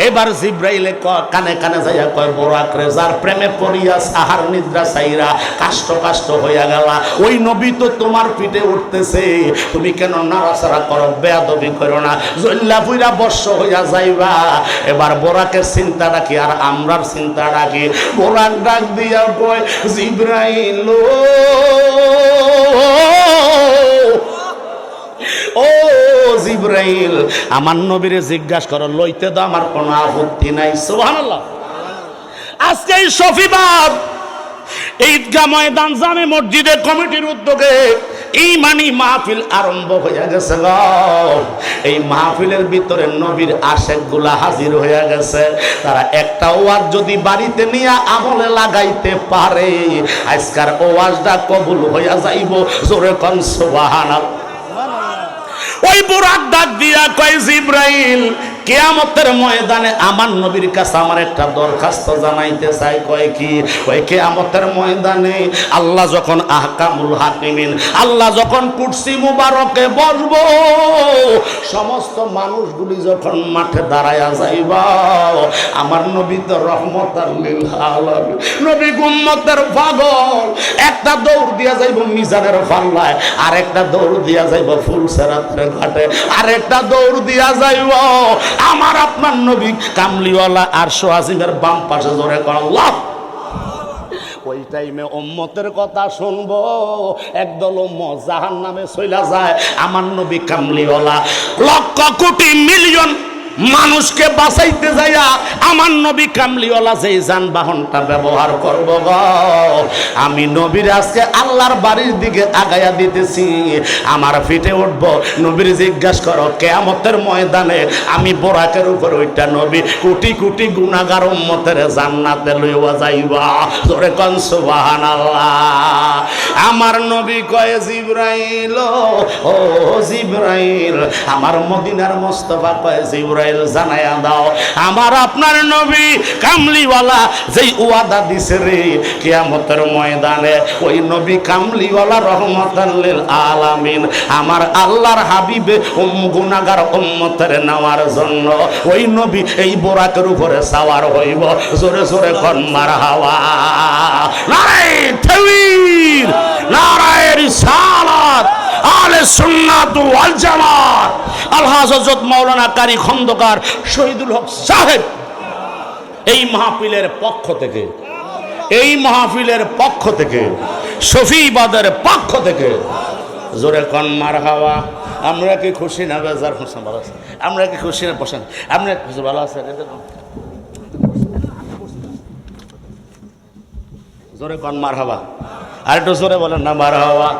এবার জিব্রাইলে কানে কানে যাইয়া কয় বোরাক রে, যার প্রেমে পড়িয়া আহার নিদ্রা চাইরা কাষ্ট কাষ্ট হইয়া গেলা, ওই নবী তো তোমার পিঠে উঠতেছে, তুমি কেন নাড়াচাড়া করো, বেয়াদবি করো না, জল্লা পুইরা বর্ষ হইয়া যাইবা। এবার বোরাকের চিন্তাটা কি আর আমরার চিন্তাটা কি? বোরাক ডাক দিয়া কয় জিব্রাইল ও জিব্রাইল, আমার নবীরে জিজ্ঞাসা করো, লইতে তো আমার কোনো আপত্তি নাই। সুবহানাল্লাহ। আজকে এই শফিবাদ ঈদগাহ ময়দান জামে মসজিদে কমিটির উদ্যোগে ঈমানি মাহফিল আরম্ভ হয়ে গেছে গো। এই মাহফিলের ভিতরে নবীর আশেকগুলা হাজির হয়ে গেছে। তারা একটা ওয়াজ যদি বাড়িতে নিয়ে আমলে লাগাইতে পারে, আজকার ওয়াজটা কবুল হইয়া যাইব। জোরে কোন সুবহানাল্লাহ। ওই বুরাক ডাক দিয়া কয় জিব্রাইল, কিয়ামতের ময়দানে আমার নবীর কাছে আমার একটা দরখাস্ত জানাইতে চাই। কয় কি? ওই কিয়ামতের ময়দানে আল্লাহ যখন আহকামুল হাকিমিন, আল্লাহ যখন কুরসি মুবারকে বসবো, সমস্ত মানুষগুলি যখন মাঠে দাঁড়ায়া যাইবা, আমার নবী তো রহমতাল লিল আলামিন, নবী উম্মতের পাগল, একটা দৌড় দিয়া যাইব মিজানের পাল্লায়, আর একটা দৌড় দিয়া যাইব ফুলসেরাতের ঘাটে, আর একটা দৌড় দিয়া যাইব আমার আপনার নবী কামলিওয়ালা আরশে আজিমের বাম পাশে। জোরে কর আল্লাহ। ওই টাইমে উম্মতের কথা শুনবো, একদল উম্মত জাহান্নামে চইলা যায়, আমার নবী কামলিওয়ালা লক্ষ কোটি মিলিয়ন মানুষকে বাঁচাইতে যাইয়া আমার নবী কামলিওয়ালা যেই যানবাহনটা ব্যবহার করব গো, আমি নবীর আজকে আল্লাহর বাড়ির দিকে আগাইয়া দিতেছি, আমার ফিটে উঠব। নবীর জিজ্ঞাসা করো, কিয়ামতের ময়দানে আমি বোরাকের উপর ওইটা নবী কোটি কোটি গুনাহগার উম্মতের জান্নাতে লইয়া যাইবা। জোরে কোন সুবহানাল্লাহ। আমার নবী কয় জিব্রাইল ও জিব্রাইল, আমার মদিনার মুস্তাফা কয় জিব্রাইল জানায়া দাও, আমার আপনার নবী কামলিওয়ালা যেই ওয়াদা দিছে রে কিয়ামতের ময়দানে, ওই নবী কামলিওয়ালা রহমাতাল লিল আলামিন আমার আল্লাহর হাবিবে গুনাহগার উম্মতের নেওয়ার জন্য ওই নবী এই বোরাকের উপরে সাওয়ার হইব। জোরে জোরে কোন মারহাবা। নারে তাকবীর, নারে রিসালাত, আহলে সুন্নাত ওয়াল জামাত, আলহাজ হযরত মাওলানা কারি খন্দকার শহীদুল হক সাহেব এই মাহফিলের পক্ষ থেকে, এই মাহফিলের পক্ষ থেকে, শফিবাদের পক্ষ থেকে জোরে কোন মারহাবা। আমরা কি খুশি না বেজার? হোসেন ভালো আছে? আমরা কি খুশি না? বসেন। আমরা ভালো আছে? জোরে কোন মারহাবা। আর একটু জোরে বলেন না মারহাবা।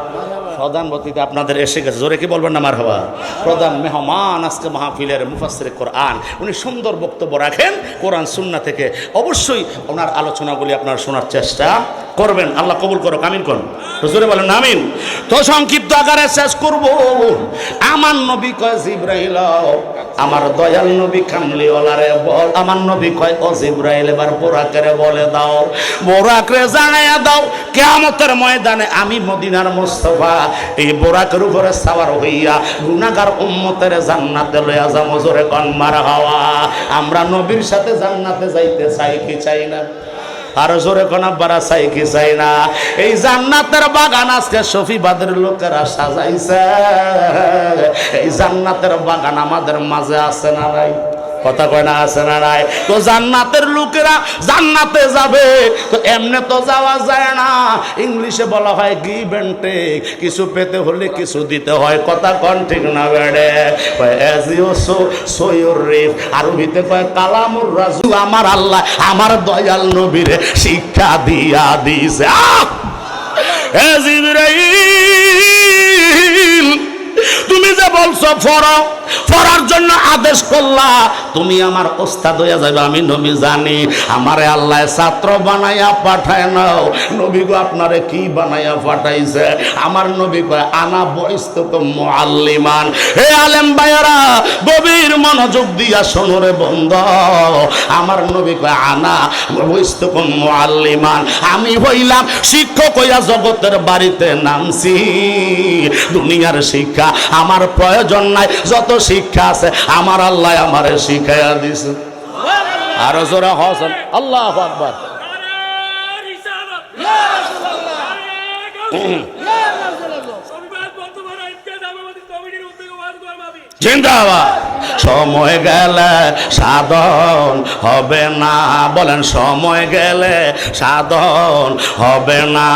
প্রধান অতিথি আপনাদের এসে গেছে, জোরে কি বলবেন না মারহাবা। প্রধান মেহমান আজকে মাহফিলের মুফাসসিরে কোরআন, উনি সুন্দর বক্তব্য রাখেন কোরআন সুন্নাহ থেকে। অবশ্যই ওনার আলোচনাগুলি আপনারা শোনার চেষ্টা করবেন। আল্লাহ কবুল করুক, আমিন কোন জোরে বলেন আমিন। তো সংক্ষিপ্ত আকারে শেষ করব। আমার নবী কয় জিব্রাইল, আমার দয়াল নবী কামলিওয়ালারে বল, আমার নবী কয় ও জিব্রাইল এবার বোরাকেরে বলে দাও, বোরাকরে জানাইয়া দাও কিয়ামতের ময়দানে আমি মদিনার মুস্তাফা এই বোরাকের উপরে সাওয়ার হইয়া গুনাহগার উম্মতের জান্নাতে লইয়া যাবো। জোরে কোন মারহাবা। আমরা নবীর সাথে জান্নাতে যাইতে চাই কি চাই না? আর জোরে কোন আব্বারা চাই কি চাই না? এই জান্নাতের বাগান আজকে শফিবাদের লোকেরা সাজাইছে, এই জান্নাতের বাগান আমাদের মাঝে আছে না নাই? কথা কয় না আছে না নাই? তো জান্নাতের লোকেরা জান্নাতে যাবে, তো এমনি তো যাওয়া যায় না। ইংলিশে বলা হয় গিভ এন্ড টেক, কিছু পেতে হলে কিছু দিতে হয়। কথা কোন ঠিক না বেড়ে? As you sow so your reap. আরবিতে কয় কালামুর রাজু। আমার আল্লাহ আমার দয়াল নবীরে শিক্ষা দিয়া দিছে। হে জিবরাইল, তুমি যে বলছো পড়ো, পড়ার জন্য আদেশ করলা, তুমি আমার ওস্তাদ হইয়া যাবে। আমি নবী জানি আমারে আল্লাহ ছাত্র বানাইয়া পাঠায় নাও। নবী গো আপনারে কি বানাইয়া পাঠাইছে? আমার নবী কয় আনা বয়স্তুকুম মুআল্লিমান। হে আলেম ভাইরা, গভীর মন মনোযোগ দিয়া শোনো রে বন্ধ, আমার নবী কয় আনা বুইস্তুকুম মুআল্লিমান, আমি হইলাম শিক্ষক হইয়া জগতের বাড়িতে নামছি। দুনিয়ার শিক্ষা আমার প্রয়োজন নাই, যত শিক্ষা আছে আমার আল্লাহ আমারে শিখাইয়া দিছে। আরো জোরে হসন আল্লাহু আকবার। জিন্দাবাদ। সময় গেলে সাধন হবে না, বলেন সময় গেলে সাধন হবে না।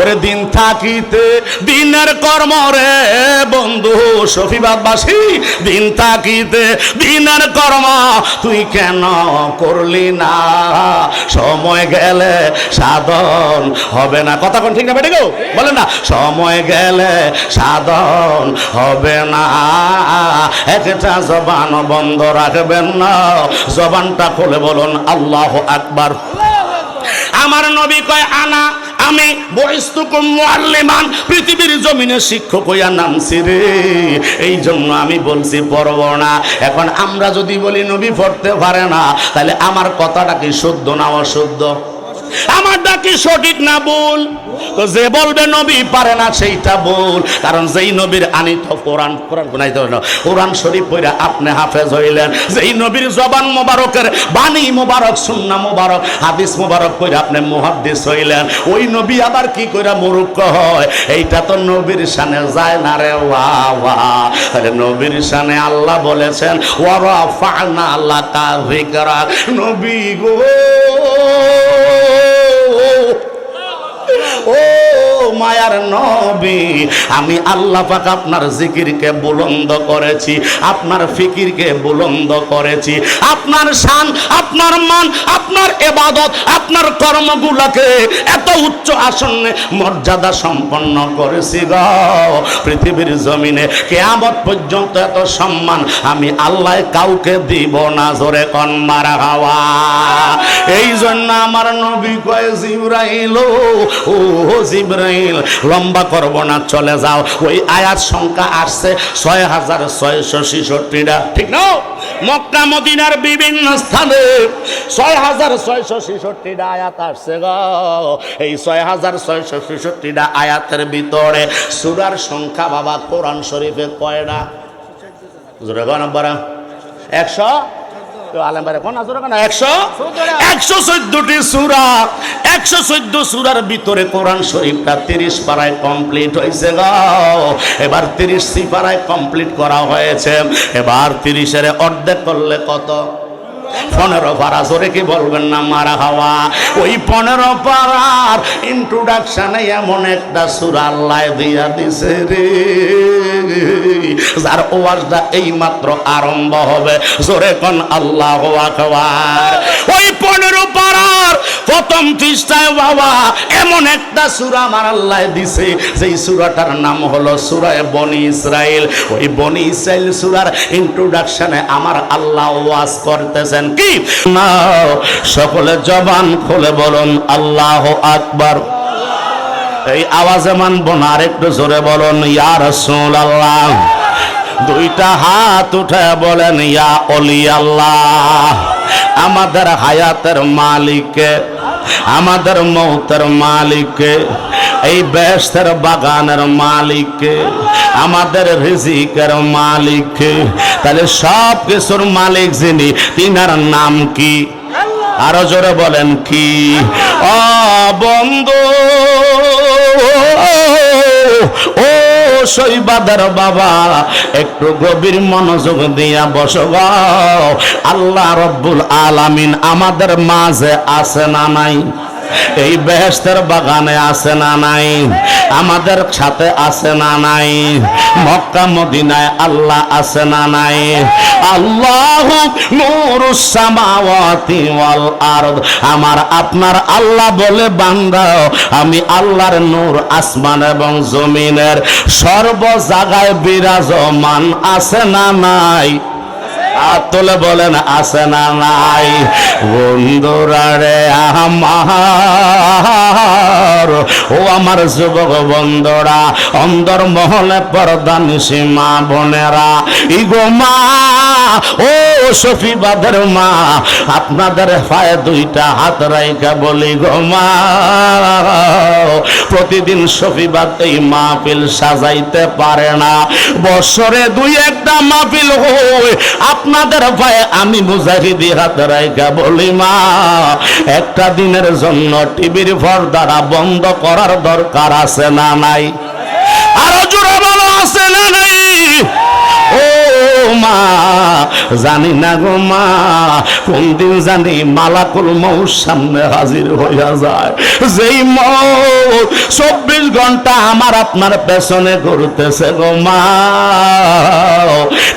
ওরে দিন থাকিতে দিনের কর্ম রে বন্ধু শফিবাদবাসী, দিন থাকিতে দিনের কর্ম তুই কেন করলি না? সময় গেলে সাধন হবে না। কথা কোন ঠিক না বেটে গো? বলেন না সময় গেলে সাধন হবে না। একটা জবান বন্ধ রাখবেন না, জবানটা খুলে বলুন আল্লাহু আকবার। আমার নবী কয় আনা আমি বয়স্তুকুম মুআল্লিমান, পৃথিবীর জমিনে শিক্ষক হইয়া নামছি রে, এই জন্য আমি বলছি পড়ব না। এখন আমরা যদি বলি নবী পড়তে পারে না, তাহলে আমার কথাটা কি শুদ্ধ না অশুদ্ধ? আমারটা কি সঠিক না ভুল? তো যে বলবে নবী পারে না সেইটা ভুল, কারণ যেই নবীর আনিত কোরআন গুনাইতে হলো, কোরআন শরীফ পড়া আপনি হাফেজ হইলেন, যেই নবীর জবান মোবারকের বাণী মোবারক সুন্নাহ মোবারক হাদিস মোবারক পড়া আপনি মুহাদ্দিস হইলেন, ওই নবী আবার কি কইরা মূর্খ হয়? এইটা তো নবীর শানে যায় না রে। ওয়া আরে নবীর শানে আল্লাহ বলেছেন ওয়া রাফা'না লাকা যিকরা, নবী গো ও মায়ার নবী, আমি আল্লাহ পাক আপনার জিকিরকে বুলন্দ করেছি, আপনার ফিকিরকে বুলন্দ করেছি, আপনার শান, আপনার মান, আপনার ইবাদত, আপনার কর্মগুলোকে এত উচ্চ আসনে মর্যাদা সম্পন্ন করেছি গো। পৃথিবীর জমিনে কিয়ামত পর্যন্ত এত সম্মান আমি আল্লাহ কাউকে দিব না। জোরে কোন মারহাবা। এই জন্য আমার নবী কয় জিবরাইল ও জিবরাইল, লম্বা করব না, চলে যাও। ওই আয়াত সংখ্যা আসছে 6666টা, ঠিক না? মক্কা মদিনার বিভিন্ন স্থানে 6666টা আয়াত আসছে গো। এই 6666টা আয়াতের ভিতরে সূরার সংখ্যা বাবা কোরআন শরীফে কয়টা? জোরে কোন বারা 100 114টি সূরা, 114 সূরার ভিতরে কোরআন শরীফটা 30 পারায় কমপ্লিট হয়েছে গো। এবার 30 পারায় কমপ্লিট করা হয়েছে। এবার 30-এর অর্ধেক করলে কত? 15 পারা। জোরে কি বলবেন না মারা হাওয়া? ওই 15 পারার ইন্ট্রোডাকশনে এমন একটা সূরা আল্লাহ দিয়া দিছে রে, যার ওয়াজটা এই মাত্র আরম্ভ হবে। জোরে কোন আল্লাহু আকবার। ওই 15 পারার প্রথম পৃষ্ঠায় বাবা এমন একটা সূরা আমার আল্লাহ দিছে, যেই সূরাটার নাম হলো সূরা বনি ইসরাইল। ওই বনি ইসরাইল সূরার ইন্ট্রোডাকশনে আমার আল্লাহ ওয়াজ করতেছেন কি না? সকলে জবান খুলে বলুন আল্লাহু আকবার। এই আওয়াজে মানবো না, আর একটু জোরে বলুন ইয়া রাসূলুল্লাহ। দুইটা হাত উঠে বলেন ইয়া ওলি আল্লাহ। আমাদের হায়াতের মালিককে, আমাদের মৌতের মালিককে, এই বেহেশতের বাগানের মালিককে, আমাদের রিজিকের মালিককে, তাহলে সব কিছুর মালিক যিনি, তিনার নাম কি? আরো জোরে বলেন কি? ও বন্ধু ও শৈবাদার বাবা, একটু গভীর মনোযোগ দিয়া বসো গো। আল্লাহ রব্বুল আলামিন আমাদের মাঝে আছে না নাই? এই বেহেশতের বাগানে আছে না নাই? আমাদের সাথে আছে না নাই? মক্কা মদিনায় আল্লাহ আছে না নাই? আল্লাহু নূরুস সামাওয়াতি ওয়াল আরদ। আমার আপনার আল্লাহ বলে বান্দা, আমি আল্লাহর নূর আসমান এবং জমিনের সর্ব জায়গায় বিরাজমান আছে না নাই? আর তোলে বলেন আছে না নাই? বন্ধুরা রে আমার, ও আমার যুবক বন্ধুরা, অন্দর মহলে পর্দা নিশি মা বোনেরা, ইগো মা, ও শফিবাদের মা, আপনাদের পায়ে দুইটা হাত রাইখা বলি গো মা, প্রতিদিন শফিবাদ এই মাহফিল সাজাইতে পারে না, বছরে দুই একটা মাহফিল হয়, আপনাদের পায়ে আমি মুজাহিদি হাত রাইখা বলি মা, একটা দিনের জন্য টিভির পর্দাটা বন্ধ করার দরকার আছে না নাই? আরো জোরে বলো, আছে না নাই? ও মা, জানি না গো মা, কোন দিন জানি মালাকুল মউত সামনে হাজির হইয়া যায়, যেই মউত 24 ঘন্টা আমার আপনার পেছনে ঘুরতেছে গো মা,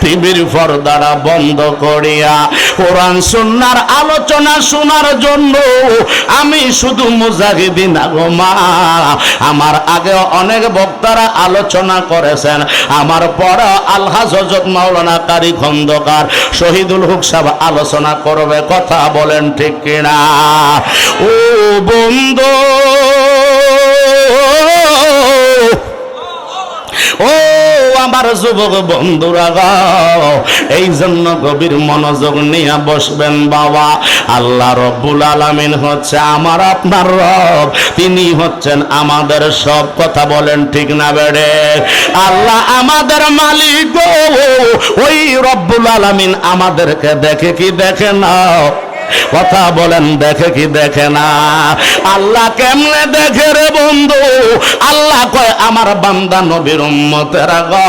টিভির পর্দাটা বন্ধ করিয়া কোরআন সুন্নাহর আলোচনা শোনার জন্য আমি শুধু মুজাহিদি না গো মা, আমার আগে অনেক বক্তারা আলোচনা করেছেন, আমার পরে আলহাজ হযরত মাওলানা কারি খন্দকার শহীদুল হক সাহেব আলোচনা করবে, কথা বলেন ঠিক কিনা? ও বন্ধু, ও আমার যুবক বন্ধুরা গো, এই জন্য গভীর মনোযোগ নিয়ে বসবেন বাবা। আল্লাহ রব্বুল আলামিন হচ্ছে আমার আপনার রব, তিনি হচ্ছেন আমাদের সব, কথা বলেন ঠিক না বেড়ে? আল্লাহ আমাদের মালিক গো, ওই রব্বুল আলামিন আমাদেরকে দেখে কি দেখে না? কথা বলেন, দেখে কি দেখে না? আল্লাহ কেমনে দেখে রে বন্ধু? আল্লাহ কয় আমার বান্দা নবীর উম্মতেরা গো,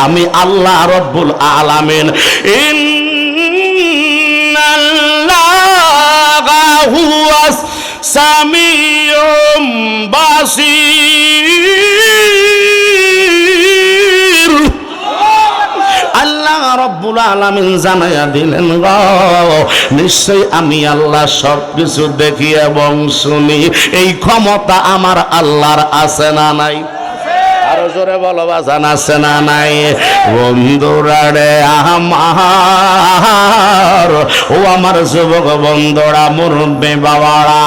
আমি আল্লাহ রব্বুল আলামিন ইন্নাল্লাহা হুয়াস সামিউম বাসীর। আল্লাহ রব্বুল আলামিন জানাইয়া দিলেন গো, নিশ্চয় আমি আল্লাহ সবকিছু দেখি এবং শুনি, এই ক্ষমতা আমার আল্লাহর আছে না নাই? আরো জোরে বলো বাজান, আছে না নাই? বন্ধুরা রে আমার, ও আমার যুবক বন্ধুরা, মুরব্বী বাবারা,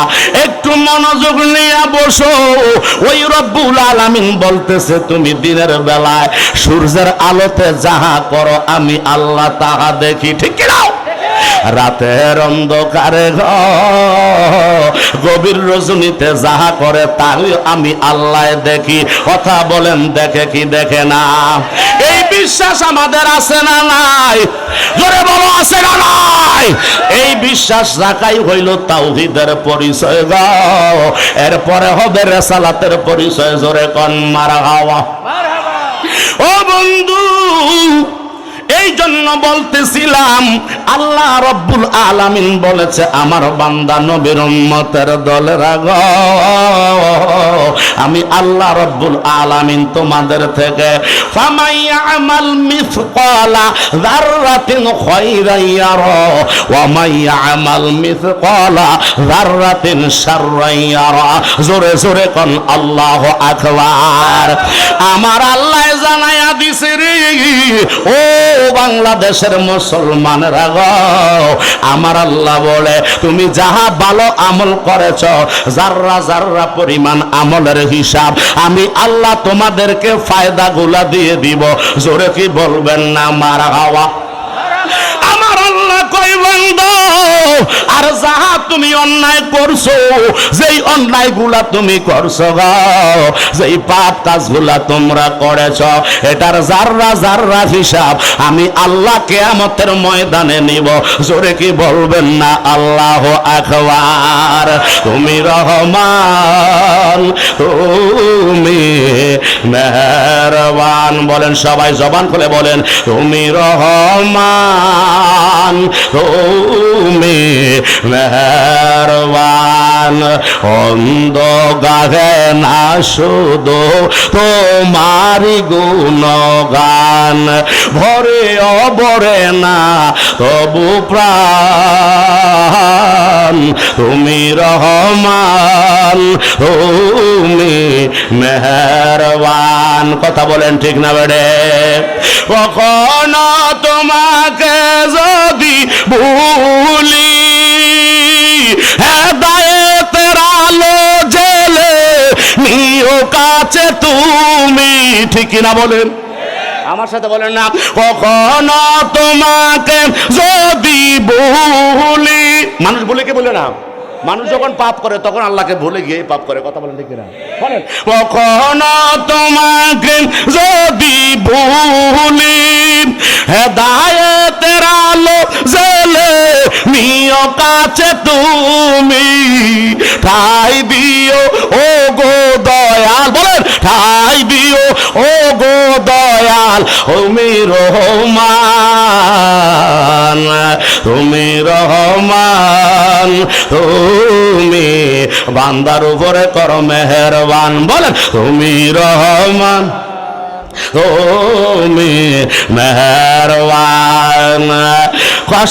একটু মনোযোগ নিয়ে বসো। ওই রব্বুল আলামিন বলতেছে, তুমি দিনের বেলায় সূর্যের আলোতে যাহা করো আমি আল্লাহ তাহা দেখি, ঠিক কি না? রাতের অন্ধকারে গভীর রজনীতে যাহা করে তাই আমি আল্লাহ দেখি, কথা বলেন, দেখে কি দেখে না? এই বিশ্বাস আমাদের আছে না নাই? জোরে বলো, আছে না নাই? এই বিশ্বাস রাখাই হইল তাওহীদের পরিচয় গো, এরপরে হবে রিসালাতের পরিচয়। জোরে কোন মারহাবা। ও বন্ধু, এই জন্য বলতেছিলাম আল্লাহ রব্বুল আলামিন বলেছে আমার বান্দা নবীর উম্মতের দলেরা গো, আমি আল্লাহ রব্বুল আলামিন তোমাদের থেকে ফামাইয়ামাল মিসকালা যাররাতিন খায়রান ইয়ারা ওয়া মাইয়ামাল মিসকালা যাররাতিন শাররান ইয়ারা। জোরে জোরে কোন আল্লাহু আকবার। আমার আল্লাহ জানায়া দিছে রে, ও বাংলাদেশের মুসলমানেরা গো, আমার আল্লাহ বলে তুমি যাহা ভালো আমল করেছ, যাররা যাররা পরিমাণ আমলের হিসাব আমি আল্লাহ তোমাদেরকে ফায়দা গুলা দিয়ে দিব। জোরে কি বলবেন না মারহাবা? আমার আল্লাহ কই বান্দা, আর যাহা তুমি অন্যায় করছো, যেই অন্যায় গুলা তুমি করছো গো, যেই পাপ কাজগুলা তোমরা করেছো, এটার যাররা যাররা হিসাব আমি আল্লাহ কিয়ামতের ময়দানে নিব। জোরে কি বলবেন না আল্লাহু আকবার। তুমি রহমান, তুমি মেহেরবান, বলেন সবাই জবান খুলে বলেন, তুমি রহমান, তুমি মেহেরবান। অন্ধ গাহে না শুধু তোমারি গুণগান, ভরে অবরে না তবু প্রাণ, তুমি রহমান তুমি মেহেরবান। কথা বলেন ঠিক না বেড়ে? কখনো তোমাকে যদি ভুলি, হেদায়েতের আলো জেলে নিও কাছে তুমি, ঠিক না বলেন? আমার সাথে বলেন না। কখনো তোমাকে যদি ভুলি, মানুষ বলে কে বলে না, মানুষ যখন পাপ করে তখন আল্লাহকে ভুলে গিয়ে পাপ করে। কথা বলেন ঠিক না বলেন? কখনো তোমাকে যদি ভুলি, হেদায়েতের আলো জেলে নিও কাছে তুমি, ঠাই দিও ও গো দয়াল, বলেন ঠাই দিও ও গো দয়াল, তুমি রহমান তুমি রহমান, তুমি বান্দার উপরে করো মেহেরবান। বলেন তুমি রহমান তুমি মেহেরবান।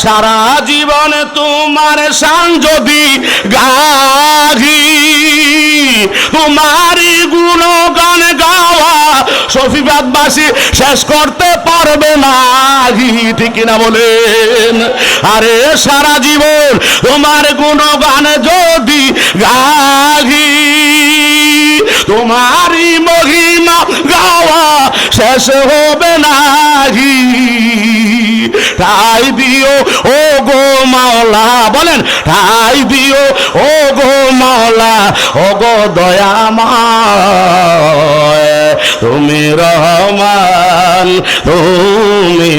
সারা জীবন তোমার শান যদি গাহি, তোমারই গুণগান গাওয়া শফিবাদবাসী শেষ করতে পারবে না, ঠিক না বলেন? আরে সারা জীবন তোমার গুণগান যদি গাহি, তোমারই মহিমা গাওয়া শেষ হবে না, ঠাই দিও ও গো মাওলা, বলেন ঠাই দিও ও গো মাওলা, ও গো দয়াময়, তুমি রহমান তুমি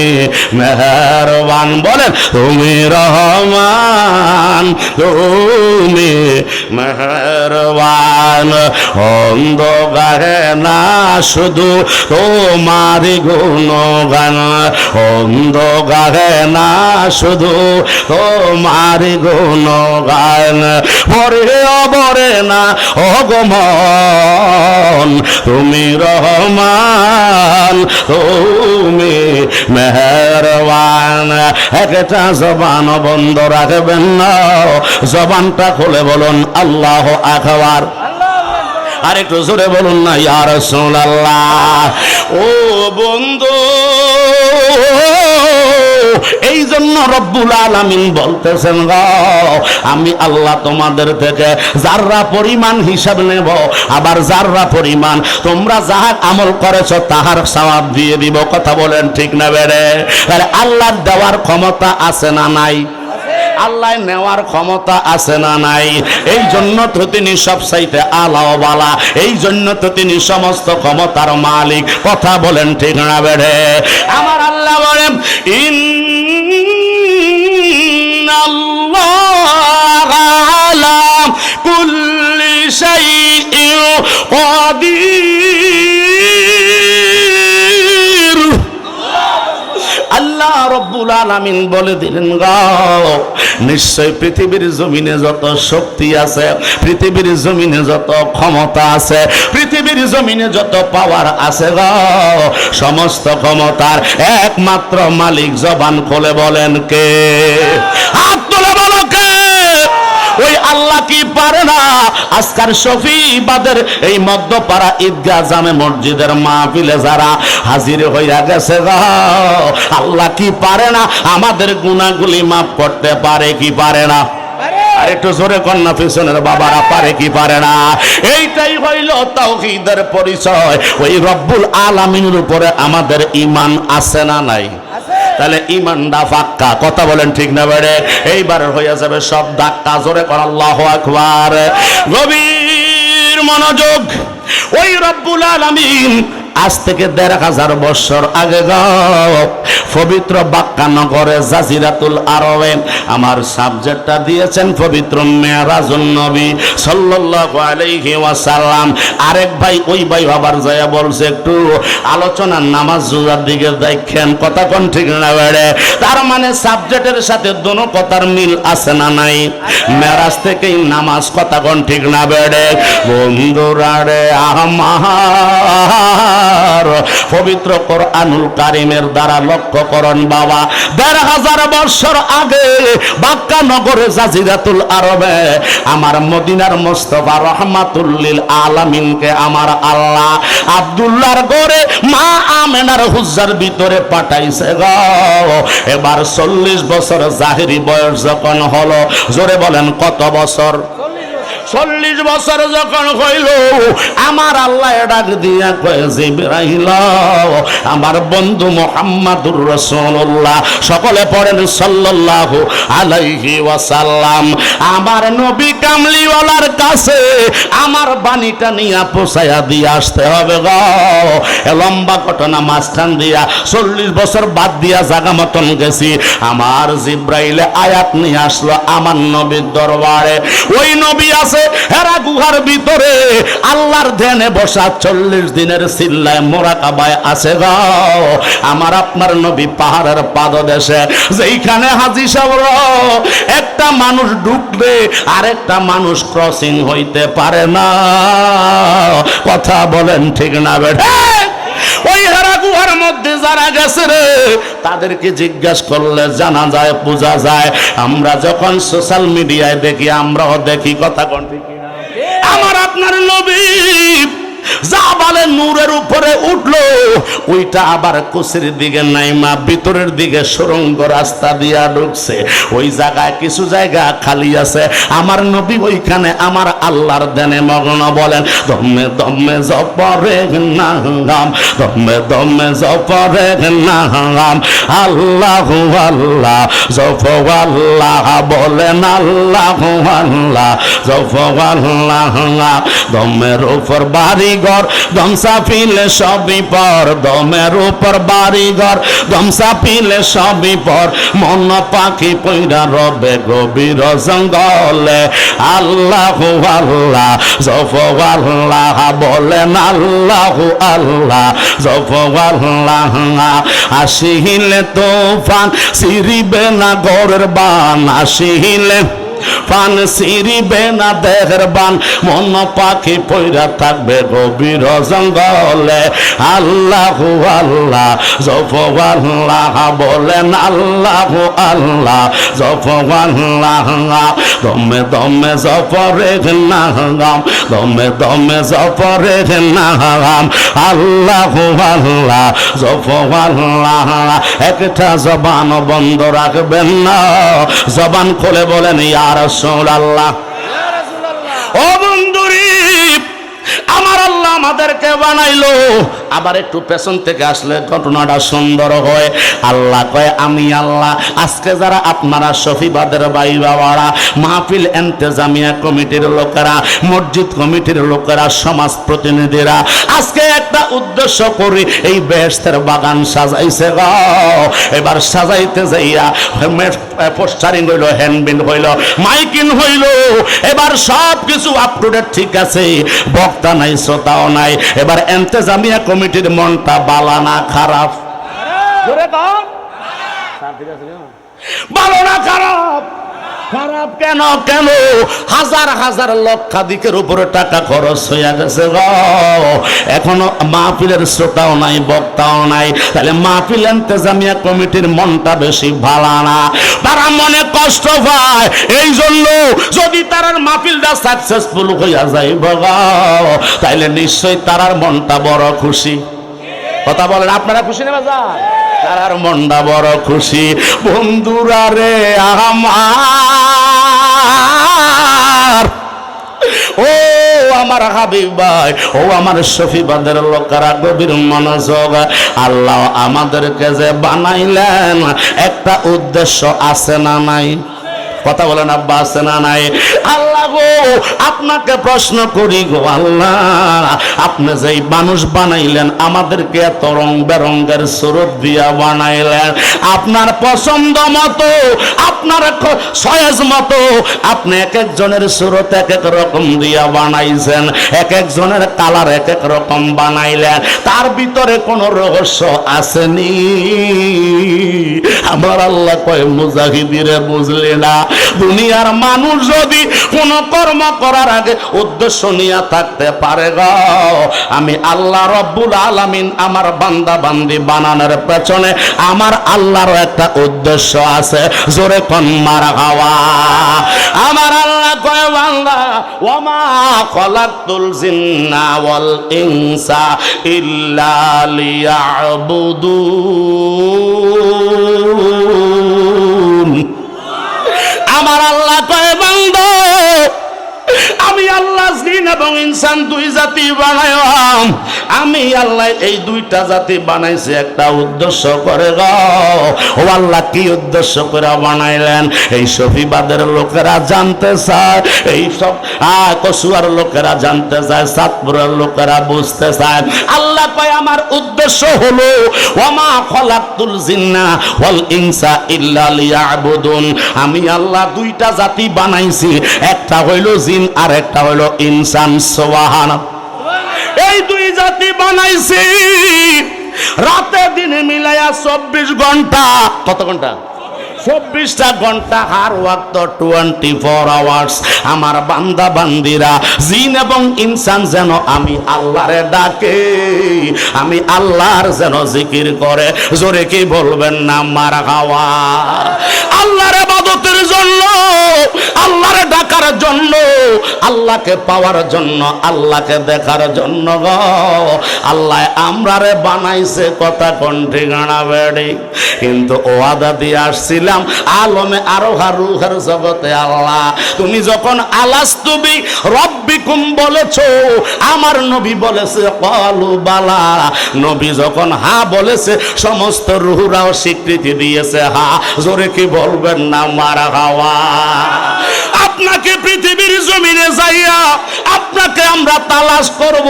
মেহেরবান। বলেন তুমি রহমান তুমি মেহেরবান। অন্ধ গাহে না শুধু তোমারি গুণগান, অন্ধ গাহে না শুধু তোমারি গুণগান, ভরে অবরে না অগমন, তুমি রহমান তুমি মেহেরবান। একটা জবান বন্ধ রাখবেন না, জবানটা খুলে বলুন আল্লাহ আকবার। আর একটু জোরে বলুন না ইয়া রাসূলুল্লাহ। ও বন্ধু, এই জন্য রব্বুল আলামিন বলতেছেন গো, আমি আল্লাহ তোমাদের থেকে যাররা পরিমাণ হিসাব নেব, আবার যাররা পরিমাণ তোমরা যাহা আমল করেছো তাহার সওয়াব দিয়ে দিব। কথা বলেন ঠিক না বেড়ে? আরে আল্লাহর দেওয়ার ক্ষমতা আছে না নাই? আল্লাহ নেওয়ার ক্ষমতা আছে না নাই? এই জন্য তো তিনি সবচাইতে আলাও বালা, এই জন্য তো তিনি সমস্ত ক্ষমতার মালিক। কথা বলেন ঠিক না বেড়ে? আমার আল্লাহ বলেন ইন্নাল্লাহা আলা কুল্লি শাইইন কাদির। আল্লাহ রব্বুল আলামিন বলে দিলেন গো, নিশ্চয় পৃথিবীর জমিনে যত শক্তি আছে, পৃথিবীর জমিনে যত ক্ষমতা আছে, পৃথিবীর জমিনে যত পাওয়ার আছে গো, সমস্ত ক্ষমতার একমাত্র মালিক জবান খুলে বলেন কে? হাত তুলে বলো কে? ওই আল্লাহ কি পারে না? আজকার শফিবাদের এই মধ্যপাড়া ঈদগাহ জামে মসজিদের মাহফিলে যারা হাজির হইয়া গেছে গো, আল্লাহ কি পারে না আমাদের গুনাহগুলি মাফ করতে? পারে কি পারে না? আর একটু জোরে কন্যা পিছনের বাবারা, পারে কি পারে না? এইটাই হইল তাওহীদের পরিচয়। ওই রব্বুল আলামিনের উপরে আমাদের ঈমান আছে না নাই? তাহলে ঈমানটা পাক্কা। কথা বলেন ঠিক না বেড়ে? এইবার হয়ে যাবে সব ধাক্কা। জোরে কর আল্লাহু আকবার। গভীর মনোযোগ। ওই রব্বুল আলামিন আজ থেকে ১৫০০ বছর আগে পবিত্র বাক্কা নগরে জাজিরাতুল আরবে আমার সাবজেক্টটা দিয়েছেন পবিত্র মেরাজুন নবী সাল্লাল্লাহু আলাইহি ওয়াসাল্লাম। আরেক ভাই ওই ভাই আবার যায় বলছে একটু আলোচনার নামাজ রোজার দিকে দেখেন, কথা কোন ঠিক না বেড়ে। তার মানে সাবজেক্টের সাথে দোনো কথার মিল আছে না নাই? মেরাজ থেকেই নামাজ, কথা কোন ঠিক না বেড়ে। বন্ধুরা রে আমার পবিত্র কোরআনুল কারীমের দ্বারা লক্ষ্য করুন বাবা, ১৫০০ বছর আগে বাক্কা নগরে জাজিরাতুল আরবে আমার মদিনার মুস্তাফা রহমাতুল লিল আলামিনকে আমার আল্লাহ আব্দুল্লাহর ঘরে মা আমেনার হুজ্জার ভিতরে পাঠাইছে গো। এবার ৪০ বছর জাহেরি বয়স যখন হলো, জোরে বলেন কত বছর? ৪০ বছর যখন হইল আমার আল্লাহ ডাক দিয়া কয়ে জিবরাইল আমার বন্ধু মুহাম্মাদুর রাসূলুল্লাহ, সকলে পড়েন সাল্লাল্লাহু আলাইহি ওয়াসাল্লাম, আমার নবী কামলিওয়ালার কাছে আমার বাণীটা নিয়ে পৌঁছায়া দিয়ে আসতে হবে গো। লম্বা ঘটনা মাঝখান দিয়া ৪০ বছর বাদ দিয়া জাগা মতন গেছি, আমার জিবরাইলে আয়াত নিয়ে আসলো আমার নবীর দরবারে। ওই নবী আছে হেরা গুহার ভিতরে আল্লাহর ধ্যানে বসা ৪০ দিনের সিল্লায় মোরাকাবায় আছে গো। আমার আপনার নবী পাহাড়ের পাদদেশে, যেইখানে হাজী সাহেব একটা মানুষ ঢুকবে আরেকটা মানুষ ক্রসিং হইতে পারে না, কথা বলেন ঠিক না বেঠে? ওই হেরা গুহার মধ্যে যারা গেছে রে তাদেরকে জিজ্ঞাসা করলে জানা যায়, বোঝা যায়। আমরা যখন সোশ্যাল মিডিয়ায় দেখি আমরাও দেখি, কথা কোন ঠিক না? আমার আপনার নবী জাবালে নূরের উপরে উঠলো, ওইটা আবার কুসির দিকে নাইমা ভিতরের দিকে সুরঙ্গ রাস্তা দিয়া ঢুকছে। ওই জায়গায় কিছু জায়গা খালি আছে, আমার নবী ওইখানে আমার আল্লাহর ধ্যানে মগ্ন বলেন দমে দমে জপরে নাম, দমে দমে জপরে নাম, আল্লাহু আল্লাহ জপ আল্লাহ বলেন, আল্লাহু আল্লাহ জপ আল্লাহ। দমের উপর বাড়ি ঘর দমসা পিলে সবই পর, দমের উপর বাড়ি ঘর দমসা পিলে সবই পর, মন পাখি পইরা রবে গভীর জঙ্গলে, আল্লাহু আল্লাহ জপ আল্লাহ বলেন, আল্লাহু আল্লাহ জপ আল্লাহ। আসিলে তুফান সিরিবে না ঘরের বান, আসিলে পান সিরিবে না দেহের বান, মন পাখি পইরা থাকবে গভীর জঙ্গলে, আল্লাহু আল্লাহ জপ আল্লাহ বলেন, আল্লাহু আল্লাহ জপ আল্লাহ। দমে দমে জপ রে নাম, দমে দমে জপ রে নাম, আল্লাহু আল্লাহ জপ আল্লাহ। একটা জবান বন্ধ রাখবেন না, জবান খুলে বলেন ইয়া রাসূলুল্লাহ। ও বন্ধুরি আমার আল্লাহ আমাদেরকে বানাইলো, আবার একটু পেছন থেকে আসলে ঘটনাটা সুন্দর হয়। আল্লাহ কয় আমি আল্লাহ আজকে যারা আপনারা শফিবাদের ভাই বাবারা, মাহফিল ইন্তেজামিয়া কমিটির লোকেরা, মসজিদ কমিটির লোকেরা, সমাজ প্রতিনিধিরা আজকে একটা উদ্দেশ্য করি এই বেহেশতের বাগান সাজাইছে গো। এবার সাজাইতে যাইয়া পোস্টারিং হইল, হ্যান্ডবিল হইল, মাইকিং হইল, এবার সব কিছু আপ টু ডেট ঠিক আছে, বক্তা নাই শ্রোতাও নাই। এবার ইন্তেজামিয়া কমিটির মনটা বালা না খারাপ? ভালো না খারাপ? খারাপ কেন? কেন হাজার হাজার লক্ষাধিকের উপরে টাকা খরচ হয়ে গেছে গো, এখনো মাহফিলের শ্রোতাও নাই, বক্তাও নাই। তাহলে মাহফিল ইন্তেজামিয়া কমিটির মনটা বেশি ভালো না, তারা মনে কষ্ট পায়। এই জন্য যদি তারার মাহফিলটা সাকসেসফুল হইয়া যায় গো, তাইলে নিশ্চয়ই তারার মনটা বড় খুশি। কথা বলেন, আপনারা খুশি নেবে যায়? তারার মনটা বড় খুশি। বন্ধুরা রে আমার, ও আমার হাবিব ভাই, ও আমার শফিবাদের লোকেরা, গভীর মনোযোগ। আল্লাহ আমাদেরকে যে বানাইলেন একটা উদ্দেশ্য আছে না নাই? কথা বলেন আব্বা আছে না নাই? আল্লাহ গো আপনাকে প্রশ্ন করি গো আল্লাহ, আপনি যেই মানুষ বানাইলেন আমাদেরকে এত রং বেরঙ্গের সুরত দিয়া বানাইলেন, আপনার পছন্দ মতো আপনার চয়েস মতো আপনি এক একজনের সুরত এক এক রকম দিয়া বানাইছেন, এক একজনের কালার এক এক রকম বানাইলেন, তার ভিতরে কোন রহস্য আসেনি? আমার আল্লাহ কয় মুজাহিদিরে বুঝলি না, দুনিয়ার মানুষ যদি কোন কর্ম করার আগে উদ্দেশ্য নিয়ে থাকতে পারে গো, আমি আল্লাহ রব্বুল আলামিন আমার বান্দা বান্দি বানানোর পেছনে আমার আল্লাহর একটা উদ্দেশ্য আছে। জোরে কোন মারহাবা। আমার আল্লাহ কয় বান্দা ওয়ামা খলাকতুল জিন্না ওয়াল ইনসা ইল্লা লিয়াবুদুন। আমার আল্লাহ কয় বান্দা আমি আল্লাহ জিন এবং ইনসান দুই জাতি বানাইলাম, আমি আল্লাহ এই দুইটা জাতি বানাইছি একটা উদ্দেশ্য করে গো। ও আল্লাহ কি উদ্দেশ্য করে বানাইলেন? এই সফিবাদের লোকেরা জানতে চায়, এই সব কসুয়ার লোকেরা জানতে চায়, সাতপুরের লোকেরা বুঝতে চায়। আল্লাহ কয় আমার উদ্দেশ্য হলো ওয়ামা খলাকতুল জিন্না ওয়াল ইনসা ইল্লা লিয়াবুদুন। আমি আল্লাহ দুইটা জাতি বানাইছি, একটা হইল জিন আর একটা হইল ইনসান। সুবহানাল্লাহ। এই দুই জাতি বানাইছি রাতে দিনে মিলাইয়া 24 ঘন্টা। কত ঘন্টা? 24টা ঘন্টা, হার ওয়াক্ত 24 আওয়ার্স। আমার বান্দা বান্দিরা জিন এবং ইনসান যেন আমি আল্লাহরে ডাকে, আমি আল্লাহর যেন জিকির করে। জোরে কি বলবেন না মারহাবা? আল্লাহর ইবাদতের জন্য, আল্লাহরে ডাকার জন্য, আল্লাহকে পাওয়ার জন্য, আল্লাহকে দেখার জন্য গো আল্লাহ আমরারে বানাইছে। কথা কোন ঠিকানা বেড়ি? কিন্তু ওয়াদা দিয়ে আসছিলাম আলমে আরোহা রুহের জগতে আল্লাহ তুমি যখন আলাস্তুবি রব্বিকুম বলেছো, আমার নবী বলেছে ক্বালু বালা। নবী যখন হা বলেছে সমস্ত রুহরাও স্বীকৃতি দিয়েছে হা। জোরে কি বলবেন না মারহাবা? আপনাকে পৃথিবীর জমিনে যাইয়া আপনাকে আমরা তালাশ করব,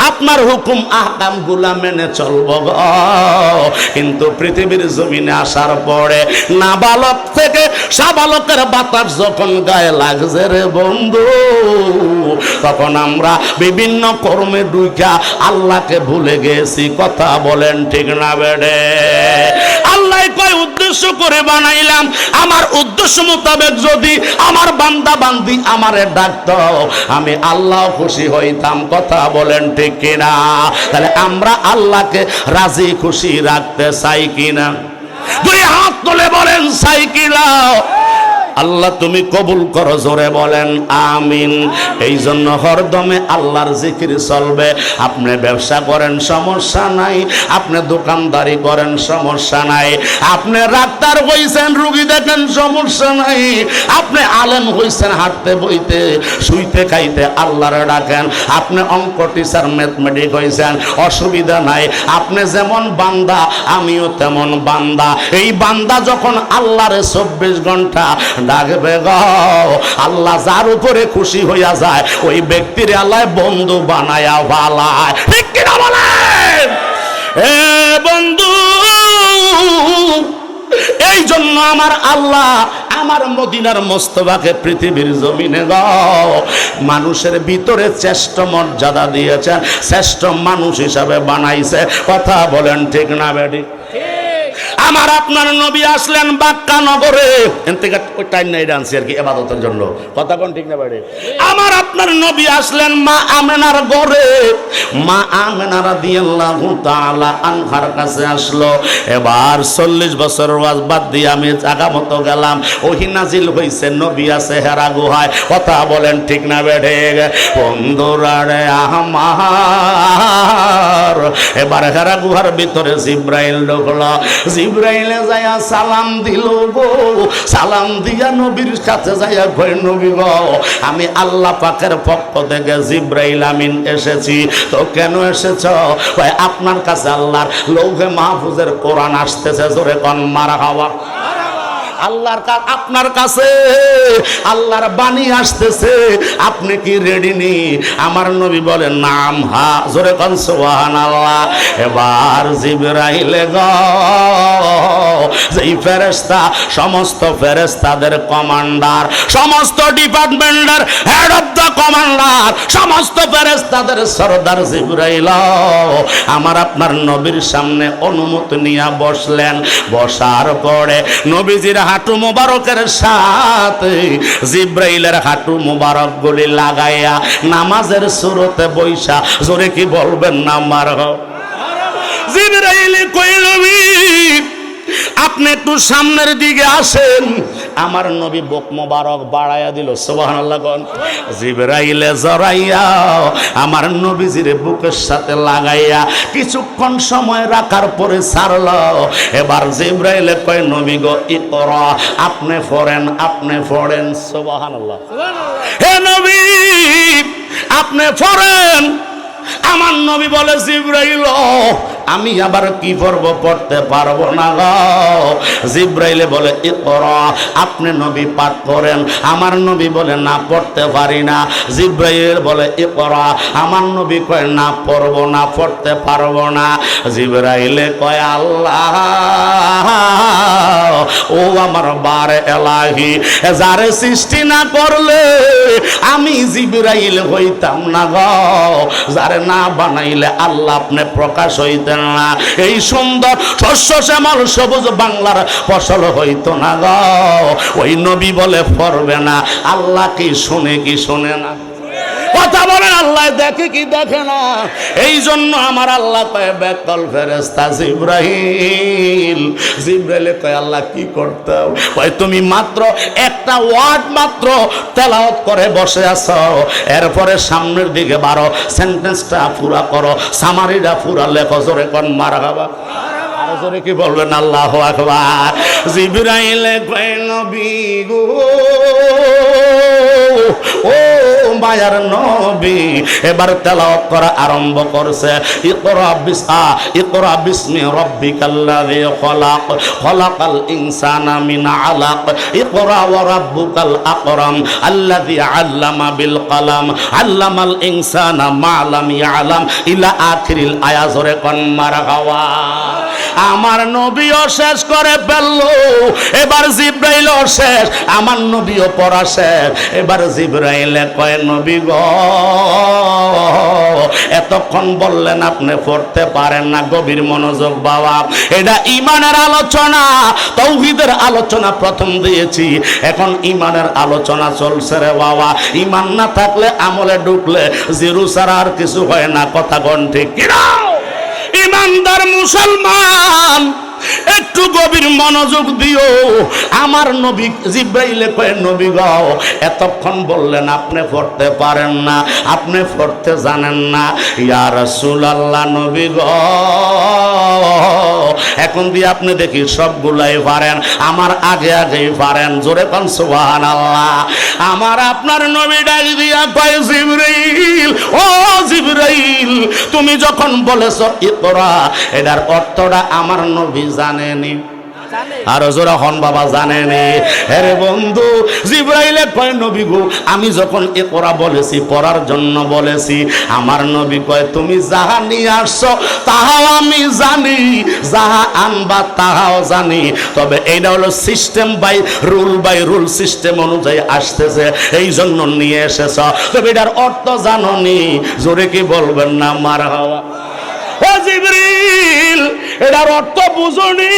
আপনার হুকুম আহকাম গুলা মেনে চলবো গো। কিন্তু পৃথিবীর জমিনে আসার পরে নাবালক থেকে সাবালকের বাতাস যখন গায়ে লাগছে রে বন্ধু, তখন আমরা বিভিন্ন কর্মে ডুইকা আল্লাহকে ভুলে গেছি। কথা বলেন ঠিক না বেড়ে? আল্লাহ কয় উদ্দেশ্য করে বানাইলাম, আমার উদ্দেশ্য মোতাবেক যদি আমার বান্দা বান্দি আমারে ডাকতো আমি আল্লাহ খুশি হইতাম। কথা বলেন ঠিক কিনা? তাহলে আমরা আল্লাহকে রাজি খুশি রাখতে চাই কিনা? দুই হাত তুলে বলেন চাই কিনা? আল্লাহ তুমি কবুল করো। জোরে বলেন আমিন। এই জন্য হরদমে আল্লাহর জিকির চলবে। আপনি ব্যবসা করেন সমস্যা নাই, আপনি দোকানদারি করেন সমস্যা নাই, আপনি ডাক্তার হইছেন রুগী দেখেন সমস্যা নাই, আপনি আলেম হইছেন হাঁটতে বইতে শুইতে খাইতে আল্লাহরে ডাকেন, আপনি অঙ্ক টিচার ম্যাথমেটিক হইছেন অসুবিধা নাই। আপনি যেমন বান্দা আমিও তেমন বান্দা। এই বান্দা যখন আল্লাহরে 24 ঘন্টা ডাকবে গো, আল্লাহ যার উপরে খুশি হইয়া যায় ওই ব্যক্তির আল্লাহ বন্ধু বানায়া ভালায়। ঠিক কিনা বলেন? এ বন্ধু, এই জন্য আমার আল্লাহ আমার মদিনার মোস্তফাকে পৃথিবীর জমিনে গো মানুষের ভিতরে শ্রেষ্ঠ মর্যাদা দিয়েছেন, শ্রেষ্ঠ মানুষ হিসাবে বানাইছে। কথা বলেন ঠিক না বেডি? আমার আপনার নবী আসলেন বাক্কা নগরে, ওই টাইম নাই ডান্সি আর কি ইবাদতের জন্য। কথা কোন ঠিক না বাড়ি? আমার আপনার নবী আসলেন মা আমেনার ঘরে। মা আমেনা রাদিয়াল্লাহু তাআলা আনহার কাছে আসলো। এবার 40 বছর ওয়াজ বাদ দিয়ে আমি জায়গা মতো গেলাম। ওহী নাজিল হইছে, নবী আছে হেরা গুহায়। কথা বলেন ঠিক না বেড়ে? বন্ধুরা রে আমার, এবার হেরা গুহার ভিতরে জিব্রাইল ঢুকলো। জিব্রাইলে যাইয়া সালাম দিল গো, সালাম দিয়া নবীর কাছে যাইয়া কই নবী গো আমি আল্লাহ পাকের পক্ষ থেকে জিব্রাইল আমিন এসেছি। তো কেন এসেছ? কই আপনার কাছে আল্লাহর লৌহে মাহফুজের কোরআন আসতেছে। জোরে কোন মারহাবা। আল্লাহর আপনার কাছে আল্লাহর বাণী আসতেছে, আপনি কি রেডি নি? আমার নবী বলেন নাম। হা, জোরে কোন সুবহানাল্লাহ। এবার জিবরাইল গো, যেই ফেরেশতা সমস্ত ফেরেশতাদের কমান্ডার, সমস্ত ডিপার্টমেন্টের হেড অফ দ্য কমান্ডার, সমস্ত ফেরেশতাদের সরদার জিবরাইল আমার আপনার নবীর সামনে অনুমতি নিয়ে বসলেন। বসার পরে নবীজির হাঁটু মোবারকের সাথে জিবরাইলের হাঁটু মোবারক গুলি লাগাইয়া নামাজের সুরতে বৈশা, জোরে কি বলবেন না মারহাবা। জিবরাইল কই নবী আপনি একটু সামনের দিকে আসেন। আমার নবী বুক মোবারক বাড়াইয়া দিল, সুবহানাল্লাহ কোন। জিবরাইলে জড়াইয়া আমার নবীজির বুকের সাথে লাগাইয়া কিছুক্ষণ সময় রাখার পরে ছাড়ল। এবার জিবরাইলে কয় নবী গো ইকরা, আপনি পড়েন, আপনি পড়েন। সুবহানাল্লাহ। হে নবী আপনি পড়েন। আমার নবী বলে জিবরাইল আমি আবার কি পড়ব, পড়তে পারবো না গো। জিবরাইলে বলে ইকরা, আপনি নবী পাঠ করেন। আমার নবী বলে না পড়তে পারি না। জিবরাইল বলে ইকরা, আমার নবী কয় না পড়বো না, পড়তে পারবো না। জিবরাইলে কয় আল্লাহ ও আমার বার এলাহি, যারে সৃষ্টি না করলে আমি জিবরাইল হইতাম না গো, যারে না বানাইলে আল্লাহ আপনি প্রকাশ হইতেন না, এই সুন্দর শস্য শ্যামল সবুজ বাংলার ফসল হইতো না গো। ওই নবী বলে পড়বে না। আল্লাহ কি শুনে কি শুনে না? কথা বলেন, আল্লাহ দেখে কি দেখে না? এই জন্য আমার আল্লাহ কয় বেকল ফেরেশতা জিবরাইল। জিবরাইলে কয় আল্লাহ কি করতে হবে? কয় তুমি মাত্র একটা ওয়ার্ড মাত্র তেলাওয়াত করে বসে আছো, এরপরে সামনের দিকে বারো সেন্টেন্সটা পুরা করো, সামারিটা পুরা লেখো। জোরে কোন মারহাবা। আরো জোরে কি বলবেন? আল্লাহু আকবার। জিবরাইলে কয় নবী গো ও মায়ার নবী, এবার তেলাওয়াত করা আরম্ভ করছে। ইকরা বিসমি রাব্বিকাল্লাযী খলাক, খলাকাল ইনসানা মিন আলাক, ইকরা ওয়া রাব্বুকাল আকরাম আল্লাযী আল্লামা বিল কলম, আল্লামাল ইনসানা মা লাম ইয়ালাম, ইলা আখিরিল আয়াত। জোরে কোন মারহাবা। আমার নবীও শেষ করে ফেললো, এবার জিবরাইলও শেষ, আমার নবীও পড়া শেষ। এবার জিবরাইলে কয় নবী গো এতক্ষণ বললেন আপনি পড়তে পারেন না, গভীর মনোযোগ বাবা। এটা ইমানের আলোচনা, তাওহীদের আলোচনা প্রথম দিয়েছি, এখন ইমানের আলোচনা চলছে রে বাবা। ইমান না থাকলে আমলে ঢুকলে জিরু ছাড়া আর কিছু হয় না। কথা কোন ঠিক কিনা? ইমানদার মুসলমান একটু গভীর মনোযোগ দিও। আমার নবী জিবরাইলে কয় নবী গো এতক্ষণ বললেন আপনি পড়তে পারেন না, আপনি পড়তে জানেন না। ইয়া রাসূলুল্লাহ নবী গো এখন দিয়ে আপনি দেখি সবগুলাই পারেন, আমার আগে আগেই পারেন। জোরে কোন সুবহানাল্লাহ। আমার আপনার নবী ডাক দিয়া কয় জিবরাইল ও জিবরাইল তুমি যখন বলেছো ইকরা, এটার অর্থটা আমার নবী জানেনি। আর জোরা হন বাবা জানেনি। আরে বন্ধু জিবরাইলে কয় নবী গো আমি যখন ইকরা বলেছি পড়ার জন্য বলেছি, আমার নবী কয় তুমি যাহা নিয়ে আসছো তাহাও আমি জানি, যাহা আনবা তাহাও জানি, তবে এইটা হলো সিস্টেম বাই রুল সিস্টেম অনুযায়ী আসতেছে, এই জন্য নিয়ে এসেছ। তবে এটার অর্থ জানোনি? জোরে কি বলবেন না মারহাবা। ও জিবরিল এটার অর্থ বুঝুনি?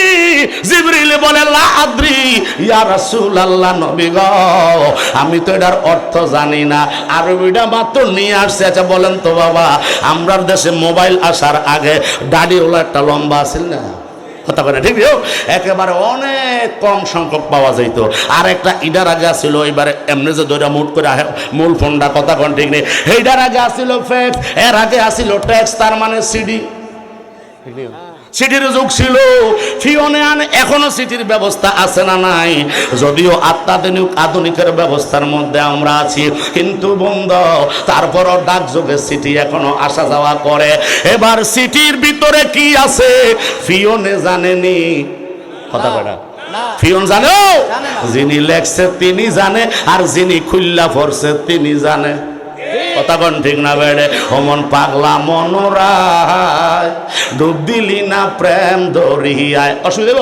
জিবরিল বলে লা আদ্রি ইয়া রাসূলুল্লাহ নবী গো আমি তো এটার অর্থ জানি না, আরবিটা মাত্র নিয়ে আসছে। আচ্ছা বলেন তো বাবা, আমরার দেশে মোবাইল আসার আগে দাড়ি হলো একটা লম্বা আছিল না? কথা বলে ঠিক একেবারে অনেক কম সংখ্যক পাওয়া যাইতো। আর একটা ইডার আগে আসছিল, এবারে এমনি যে দইটা মুট করে মূল ফোনটা কথা কোন ঠিক নেই। এইটার আগে আসছিল ফ্যাক্স, এর আগে আসছিল ট্যাক্স, তার মানে সিডি। সিটির যুগ ছিল। ফিওনে আনে এখনো সিটির ব্যবস্থা আছে না নাই? যদিও আধুনিকের ব্যবস্থার মধ্যে আমরা আছি, কিন্তু বন্ধু তারপরও ডাক যুগে সিটি এখনো আসা যাওয়া করে। এবার সিটির ভিতরে কি আছে ফিওনে জানেনি? কথা বলা ফিয়ন জানো? যিনি লেখছে তিনি জানে, আর যিনি খুল্লা পড়ছে তিনি জানে। কথা কোন ঠিক না বেড়ে? অমন পাগলা মনোরায় ডুব দিলি না প্রেম দরিয়ায়। অসুবিধা দেব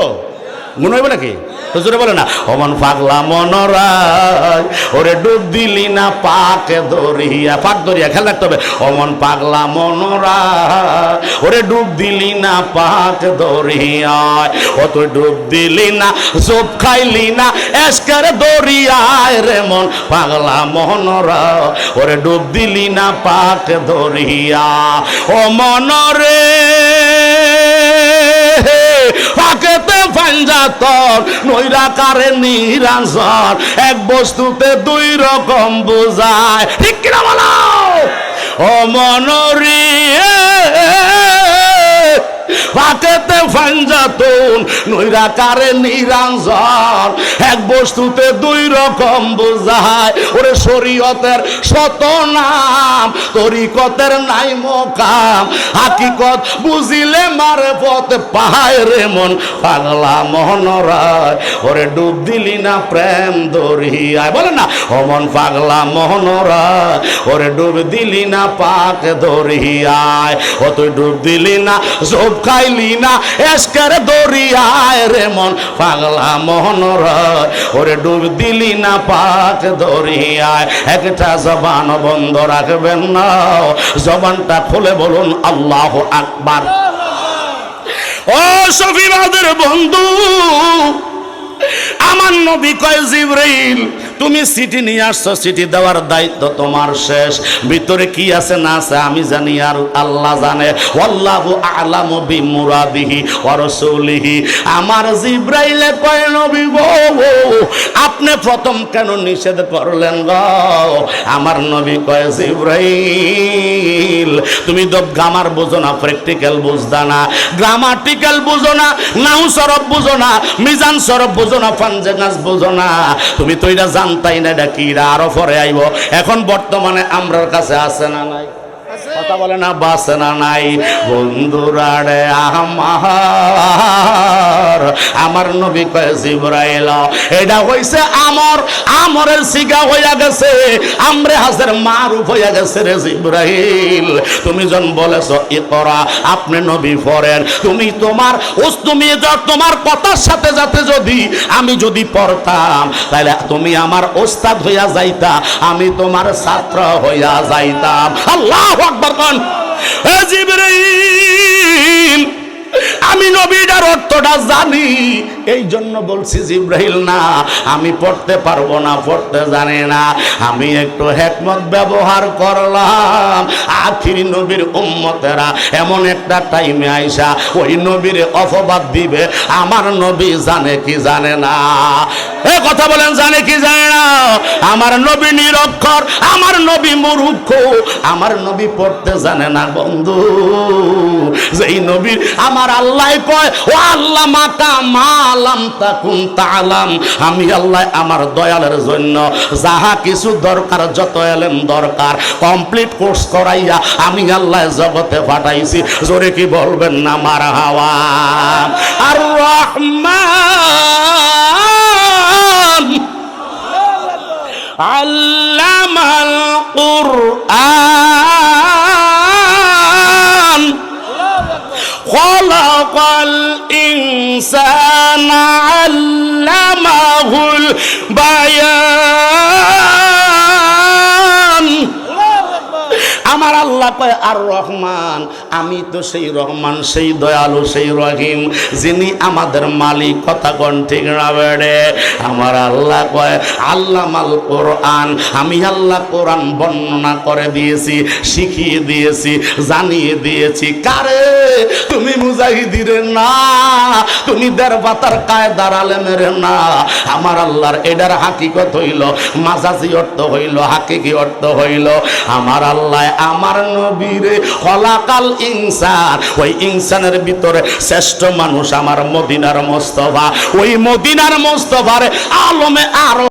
মনে হইব নাকি? হুজুরে বলে না, অমন পাগলা মনোরায় ওরে ডুব দিলি না পাক দরিয়া। পাক দরিয়া খেয়াল রাখতে হবে। অমন পাগলা মনোরায় ওরে ডুব দিলি না পাক দরিয়ায়, ও তুই ডুব দিলি না, জোপ খাইলি না এসকের দরিয়ায় রে মন পাগলা মনোরায় ওরে ডুব দিলি না পাক দরিয়া। ও মনরে পাকেতে পাঞ্জাতর নইরা কারে নিরাঞ্জন, এক বস্তুতে দুই রকম বোঝায়। ঠিক কিনা বলো? ও মনরি পাকেতে পাঞ্জাতন নইরা কারে নিরাঞ্জন, এক বস্তুতে দুই রকম বোঝায়। ওরে শরীয়তের শত নাম, তরিকতের নাই মোকাম, হাকিকত বুঝিলে মারে পথ পাহায় রে মন পাগলা মোহনরায় ওরে ডুব দিলি না প্রেম দরিয়ায়। বলে না, অমন পাগলা মোহনরায় ওরে ডুব দিলি না পাক দরিয়ায়, ও তুই ডুব দিলি না, জোব খাইলি না এসকের দরিয়ায় রে মন পাগলা মোহনরায় ওরে ডুব দিলি না পাক দরিয়ায়। একটা জবান বন্ধ রাখবেন না, জবানটা খুলে বলুন আল্লাহু আকবার। ও সফিবাদের বন্ধু, আমার নবী কয় জিবরাইল তুমি চিঠি নিয়ে আসছো, চিঠি দেওয়ার দায়িত্ব তোমার শেষ। ভিতরে কি আছে না আছে আমি জানি আর আল্লাহ জানে। ওয়াল্লাহু আ'লামু বিমুরাদিহি ওয়া রাসূলিহি। আমার জিবরাইলে কয় নবী গো, আপনি প্রথম কেন নিষেধ করলেন গো? আমার নবী কয় জিবরাইল তুমি তো গ্রামার বুঝো না, প্র্যাকটিক্যাল বুঝদা না, গ্রামাটিক্যাল বুঝো না, নাহু সরফ বুঝো না, মিজান সরফ বুঝো না, পাঞ্জেগাস বুঝো না, তুমি তো এটা জানতাই না এটা কি, আরো পরে আইব। এখন বর্তমানে আমরার কাছে আছে না নাই? কথা বলে না, বাসে না নাই? বন্ধুরা রে আমার নবী কয় জিবরাইল এটা হইছে আমরের সিগা হইয়া গেছে, আমরে হাজের মারুফ হইয়া গেছে রে জিবরাইল। তুমি যখন বলেছো ইকরা, আপনি নবী পড়েন, তুমি তোমার কথার সাথে যাতে যদি আমি যদি পড়তাম, তাহলে তুমি আমার ওস্তাদ হইয়া যাইতা, আমি তোমার ছাত্র হইয়া যাইতাম। আল্লাহু আকবার কোন। হে জিবরাইল আমি নবীটার অর্থটা জানি, এই জন্য বলছি জিবরাইল না আমি পড়তে পারবো না, পড়তে জানি না, আমি একটু হিকমত ব্যবহার করলাম। আখিরি নবীর উম্মতেরা এমন একটা টাইমে আইসা ওই নবীর অপবাদ দিবে, আমার নবী জানে কি জানে না? এ কথা বলেন, জানে কি জানে না? আমার নবী নিরক্ষর, আমার নবী মূর্খ, আমার নবী পড়তে জানে না। বন্ধু, যেই নবীর আমার আল্লাহ কয় ও আল্লাহ মাকা মালাম তাকুন তাআলাম, আমি আল্লাহ আমার দয়ালের জন্য যাহা কিছু দরকার, যত এলেম দরকার কমপ্লিট কোর্স করাইয়া আমি আল্লাহ জগতে পাঠাইছি। জোরে কি বলবেন না মারহাবা? আর রহমান আল্লামাল কুরআন খলাকাল ইনসানা আল্লামাহুল বায়ান। আমার আল্লাহ কয় আর রহমান, আমি তো সেই রহমান, সেই দয়ালু, সেই রহিম, যিনি আমাদের মালিক। কথা কোন ঠিক না বেড়ে? আমার আল্লাহ কয় আল্লামাল কোরআন, আমি আল্লাহ কোরআন বর্ণনা করে দিয়েছি, শিখিয়ে দিয়েছি, জানিয়ে দিয়েছি। কারে? তুমি মুজাহিদিরে না, তুমি দেড়বাতার কায়দার আলেমের না। আমার আল্লাহর এটার হাকিকত হইল, মাজাজি অর্থ হইল, হাকিকি অর্থ হইল আমার আল্লাহ আমার নবীরে খলাকাল ইনসান, ওই ইনসানের ভিতরে শ্রেষ্ঠ মানুষ আমার মদিনার মুস্তাফা, ওই মদিনার মুস্তাফার আলমে আরো